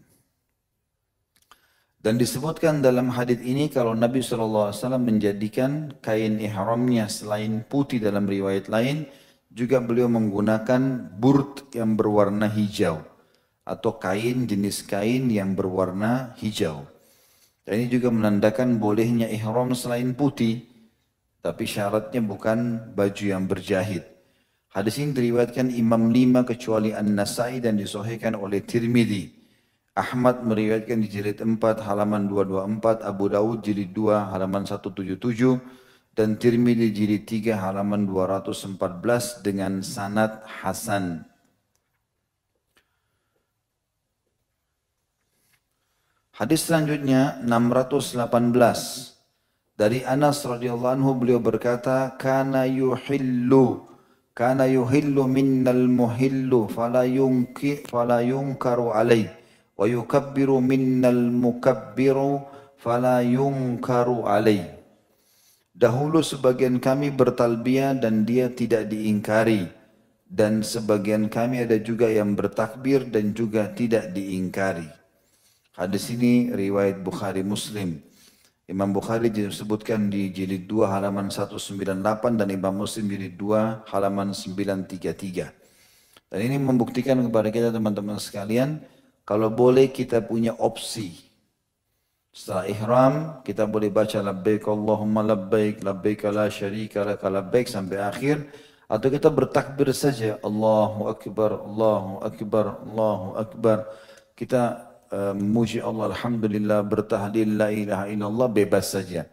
Dan disebutkan dalam hadis ini kalau Nabi SAW menjadikan kain ihramnya selain putih dalam riwayat lain, juga beliau menggunakan burd yang berwarna hijau atau kain jenis kain yang berwarna hijau. Dan ini juga menandakan bolehnya ihram selain putih, tapi syaratnya bukan baju yang berjahit. Hadis ini diriwayatkan Imam 5 kecuali An-Nasai dan disahihkan oleh Tirmidzi. Ahmad meriwayatkan di jilid 4 halaman 224, Abu Dawud jilid 2 halaman 177, dan Tirmidzi jilid 3 halaman 214 dengan sanad hasan. Hadis selanjutnya 618 dari Anas radhiyallahu anhu, beliau berkata, kana yuhillu minnal muhillu fala yunkaru alaih wa yukabbiru minnal mukabbiru fala yunkaru alaih. Dahulu sebagian kami bertalbiyah dan dia tidak diingkari, dan sebagian kami ada juga yang bertakbir dan juga tidak diingkari. Hadis ini riwayat Bukhari Muslim. Imam Bukhari disebutkan di jilid 2 halaman 198 dan Imam Muslim jilid 2 halaman 933. Dan ini membuktikan kepada kita teman-teman sekalian, kalau boleh kita punya opsi. Setelah ihram kita boleh baca labbaik Allahumma labbaik, labbaik la syarika laka labbaik sampai akhir. Atau kita bertakbir saja, Allahu Akbar, Allahu Akbar, Allahu Akbar. Kita memuji Allah, Alhamdulillah, bertahlil, la ilaha illallah, bebas saja.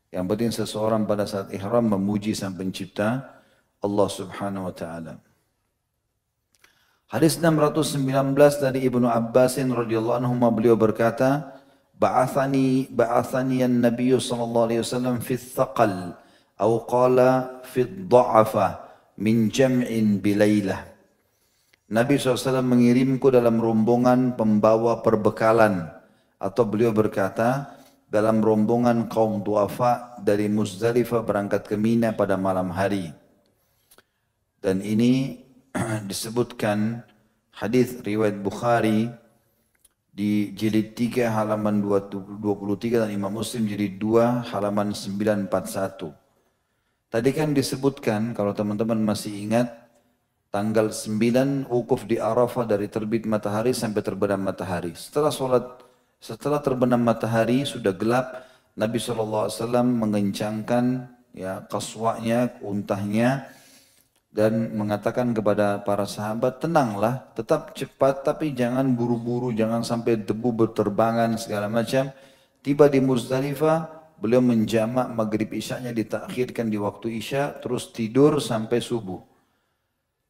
Yang penting seseorang pada saat ihram memuji sang pencipta Allah subhanahu wa ta'ala. Hadis 619 dari Ibnu Abbasin radhiyallahu anhu, beliau berkata, ba'athani an-nabiy sallallahu alaihi wasallam fi thaqal atau qala fi dha'afa min jam'in bilailah. Nabi SAW mengirimku dalam rombongan pembawa perbekalan, atau beliau berkata dalam rombongan kaum duafa dari Muzdalifah berangkat ke Mina pada malam hari. Dan ini disebutkan hadis riwayat Bukhari di jilid 3 halaman 23 dan Imam Muslim jilid 2 halaman 941. Tadi kan disebutkan, kalau teman-teman masih ingat, tanggal 9 wukuf di Arafah dari terbit matahari sampai terbenam matahari. Setelah terbenam matahari sudah gelap, Nabi SAW mengencangkan ya kaswanya, untahnya, dan mengatakan kepada para sahabat, tenanglah, tetap cepat tapi jangan buru-buru, jangan sampai debu berterbangan segala macam. Tiba di Muzdalifah, beliau menjamak maghrib isyanya ditakhirkan di waktu isya, terus tidur sampai subuh.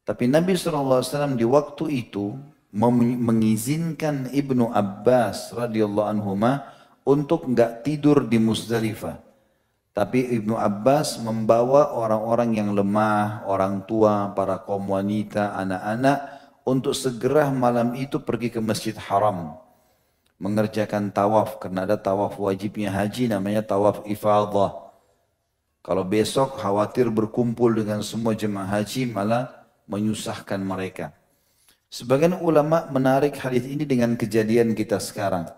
Tapi Nabi SAW di waktu itu mengizinkan Ibnu Abbas radhiyallahu anhuma untuk enggak tidur di Muzdalifah. Tapi Ibnu Abbas membawa orang-orang yang lemah, orang tua, para kaum wanita, anak-anak untuk segera malam itu pergi ke Masjid Haram. Mengerjakan tawaf, karena ada tawaf wajibnya haji namanya tawaf ifadah. Kalau besok khawatir berkumpul dengan semua jemaah haji malah menyusahkan mereka. Sebagian ulama menarik hadis ini dengan kejadian kita sekarang.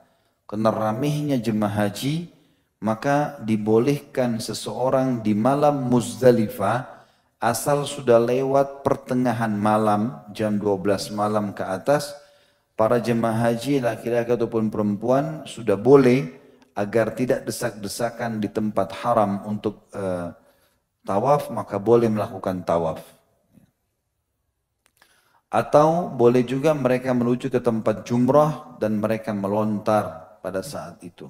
Karena ramainya jemaah haji, maka dibolehkan seseorang di malam Muzdalifah asal sudah lewat pertengahan malam, jam 12 malam ke atas, para jemaah haji laki-laki ataupun perempuan sudah boleh agar tidak desak-desakan di tempat haram untuk tawaf, maka boleh melakukan tawaf. Atau boleh juga mereka menuju ke tempat jumrah dan mereka melontar pada saat itu.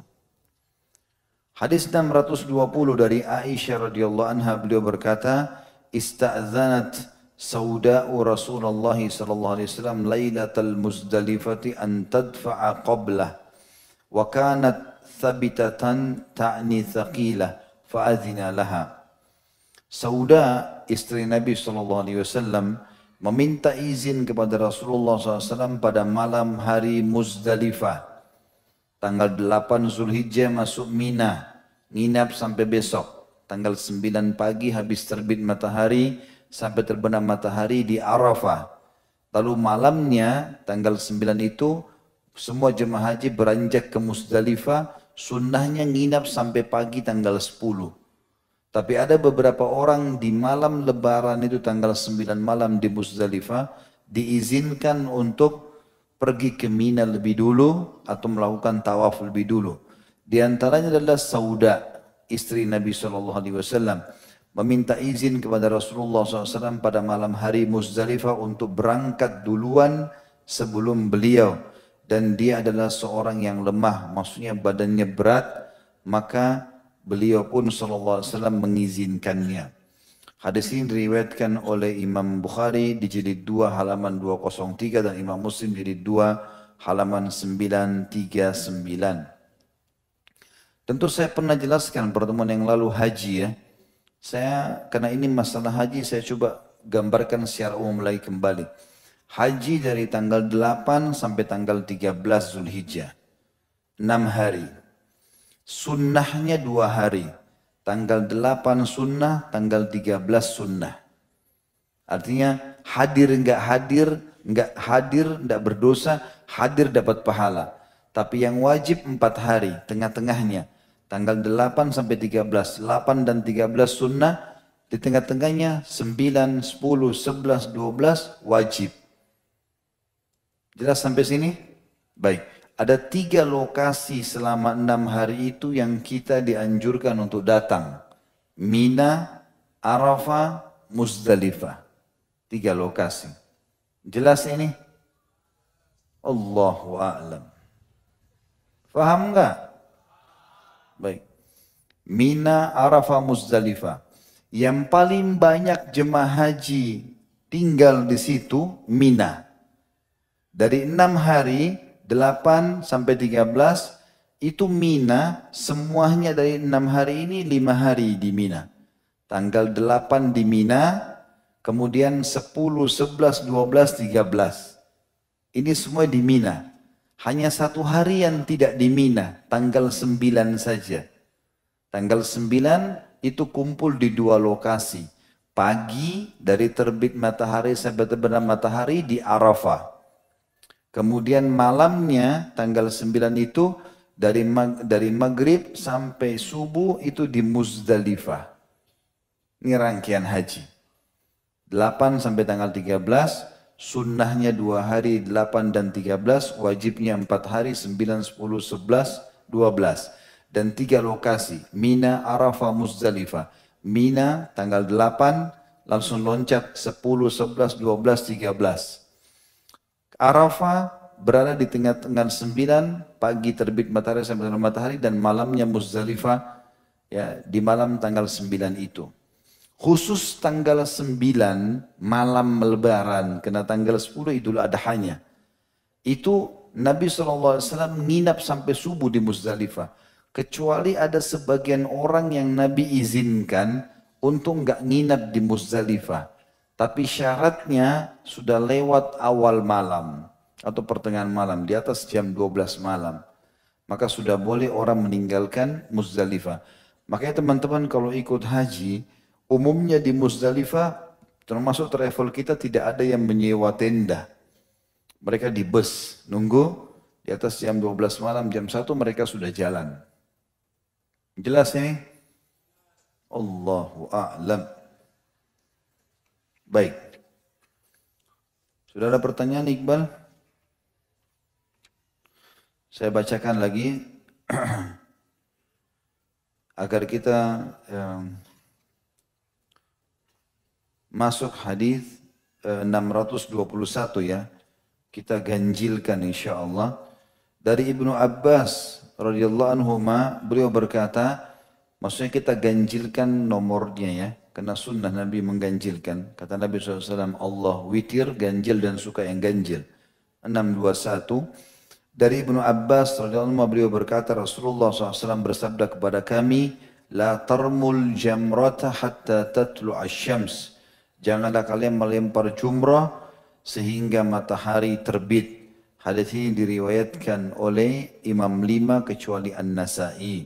Hadis 620 dari Aisyah radhiyallahu anha, beliau berkata, ista'zanat sauda'u Rasulullah sallallahu alaihi wasallam lailatal Muzdalifati an tadfa'a qablah wa kanat thabitatan ta'ni thaqilah fa'adhina laha. Sauda istri Nabi sallallahu alaihi wasallam meminta izin kepada Rasulullah SAW pada malam hari Muzdalifah. Tanggal 8 Zulhijjah masuk Mina. nginap sampai besok. Tanggal 9 pagi habis terbit matahari sampai terbenam matahari di Arafah. Lalu malamnya tanggal 9 itu semua jemaah haji beranjak ke Muzdalifah, sunnahnya nginap sampai pagi tanggal 10. Tapi ada beberapa orang di malam lebaran itu tanggal 9 malam di Muzdalifah diizinkan untuk pergi ke Mina lebih dulu atau melakukan tawaf lebih dulu. Di antaranya adalah Sauda, istri Nabi SAW, meminta izin kepada Rasulullah SAW pada malam hari Muzdalifah untuk berangkat duluan sebelum beliau. Dan dia adalah seorang yang lemah, maksudnya badannya berat, maka beliau pun SAW mengizinkannya. Hadis ini diriwayatkan oleh Imam Bukhari di jilid 2 halaman 203 dan Imam Muslim jilid 2 halaman 939. Tentu saya pernah jelaskan pertemuan yang lalu haji ya. Karena ini masalah haji saya coba gambarkan secara umum lagi kembali. Haji dari tanggal 8 sampai tanggal 13 Zulhijjah. 6 hari. Sunnahnya 2 hari. Tanggal 8 sunnah, tanggal 13 sunnah. Artinya hadir, enggak berdosa, hadir dapat pahala. Tapi yang wajib 4 hari, tengah-tengahnya. Tanggal 8 sampai 13, 8 dan 13 sunnah. Di tengah-tengahnya 9, 10, 11, 12 wajib. Jelas sampai sini? Baik. Ada 3 lokasi selama 6 hari itu yang kita dianjurkan untuk datang. Mina, Arafah, Muzdalifah. 3 lokasi. Jelas ini? Allahu a'lam. Faham enggak? Baik. Mina, Arafah, Muzdalifah. Yang paling banyak jemaah haji tinggal di situ Mina. Dari 6 hari 8 sampai 13 itu Mina, semuanya dari 6 hari ini 5 hari di Mina. Tanggal 8 di Mina, kemudian 10, 11, 12, 13. Ini semua di Mina. Hanya 1 hari yang tidak di Mina, tanggal 9 saja. Tanggal 9 itu kumpul di 2 lokasi. Pagi dari terbit matahari sampai terbenam matahari di Arafah. Kemudian malamnya tanggal 9 itu dari maghrib sampai subuh itu di Muzdalifah. Ini rangkaian haji. 8 sampai tanggal 13, sunnahnya 2 hari 8 dan 13, wajibnya 4 hari 9, 10, 11, 12. Dan 3 lokasi, Mina, Arafah, Muzdalifah. Mina tanggal 8, langsung loncat 10, 11, 12, 13. Arafah berada di tengah-tengah 9, pagi terbit matahari sampai terbenam matahari, dan malamnya Muzdalifah ya, di malam tanggal 9 itu. Khusus tanggal 9 malam lebaran, kena tanggal 10 Idul Adhanya. Itu Nabi SAW nginap sampai subuh di Muzdalifah. Kecuali ada sebagian orang yang Nabi izinkan untuk enggak nginap di Muzdalifah. Tapi syaratnya sudah lewat awal malam atau pertengahan malam, di atas jam 12 malam. Maka sudah boleh orang meninggalkan Muzdalifah. Makanya teman-teman kalau ikut haji, umumnya di Muzdalifah, termasuk travel kita, tidak ada yang menyewa tenda. Mereka di bus, nunggu di atas jam 12 malam, jam 1 mereka sudah jalan. Jelas ini? Allahu a'lam. Baik. Sudah ada pertanyaan Iqbal? Saya bacakan lagi agar kita masuk hadis 621 ya. Kita ganjilkan insyaallah. Dari Ibnu Abbas radhiyallahu anhu, beliau berkata, maksudnya kita ganjilkan nomornya ya. Karena sunnah Nabi mengganjilkan. Kata Nabi SAW, Allah witir, ganjil dan suka yang ganjil. 621. Dari Ibnu Abbas radhiyallahu anhu beliau berkata, Rasulullah SAW bersabda kepada kami, La tarmul jamrata hatta tatlu'a syams. Janganlah kalian melempar jumrah sehingga matahari terbit. Hadis ini diriwayatkan oleh Imam 5 kecuali An-Nasai.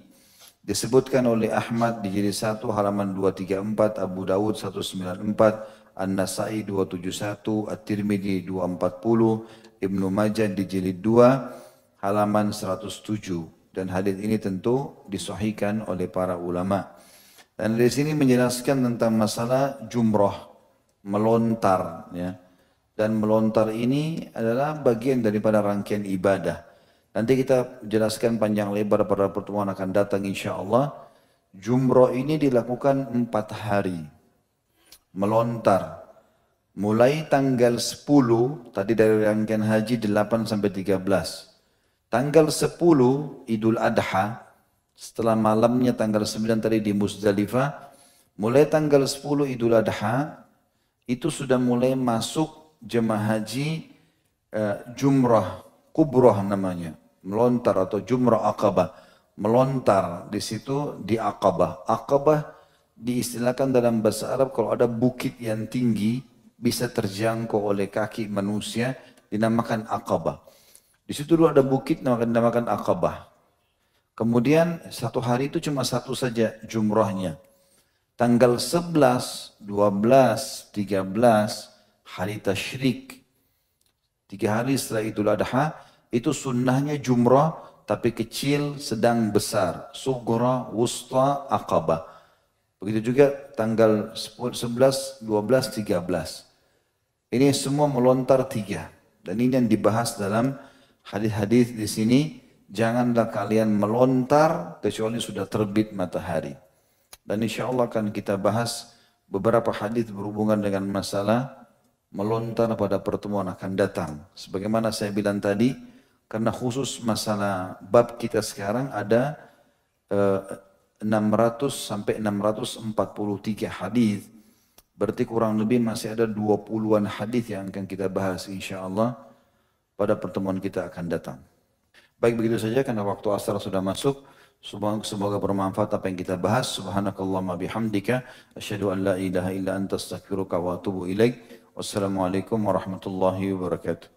Disebutkan oleh Ahmad di jilid 1 halaman 234, Abu Dawud 194, An-Nasai 271, At-Tirmidzi 240, Ibnu Majah di jilid 2 halaman 107. Dan hadis ini tentu disahihkan oleh para ulama. Dan di sini menjelaskan tentang masalah jumrah, melontar, ya. Dan melontar ini adalah bagian daripada rangkaian ibadah. Nanti kita jelaskan panjang lebar pada pertemuan akan datang insya Allah. Jumrah ini dilakukan 4 hari. Melontar. Mulai tanggal 10, tadi dari rangkaian haji 8 sampai 13. Tanggal 10 Idul Adha, setelah malamnya tanggal 9 tadi di Muzdalifah, mulai tanggal 10 Idul Adha, itu sudah mulai masuk jemaah haji jumrah kubroh namanya, melontar atau jumrah Aqabah, melontar di situ di Aqabah. Aqabah diistilahkan dalam bahasa Arab kalau ada bukit yang tinggi bisa terjangkau oleh kaki manusia dinamakan Aqabah. Di situ dulu ada bukit dinamakan Aqabah. Kemudian satu hari itu cuma satu saja jumrahnya. Tanggal 11, 12, 13 hari tasyrik, 3 hari setelah Idul Adha, itu sunnahnya jumrah, tapi kecil, sedang, besar. Sughra, wusta, aqabah. Begitu juga tanggal 11, 12, 13. Ini semua melontar 3. Dan ini yang dibahas dalam hadis-hadis di sini. Janganlah kalian melontar kecuali sudah terbit matahari. Dan insya Allah akan kita bahas beberapa hadis berhubungan dengan masalah melontar pada pertemuan akan datang. Sebagaimana saya bilang tadi, karena khusus masalah bab kita sekarang ada 600 sampai 643 hadis. Berarti kurang lebih masih ada 20-an hadis yang akan kita bahas insya Allah pada pertemuan kita akan datang. Baik, begitu saja karena waktu asar sudah masuk. Semoga bermanfaat apa yang kita bahas. Subhanakallahumma bihamdika asyhadu an la ilaha illa anta astaghfiruka wa atubu ilaik. Wassalamualaikum warahmatullahi wabarakatuh.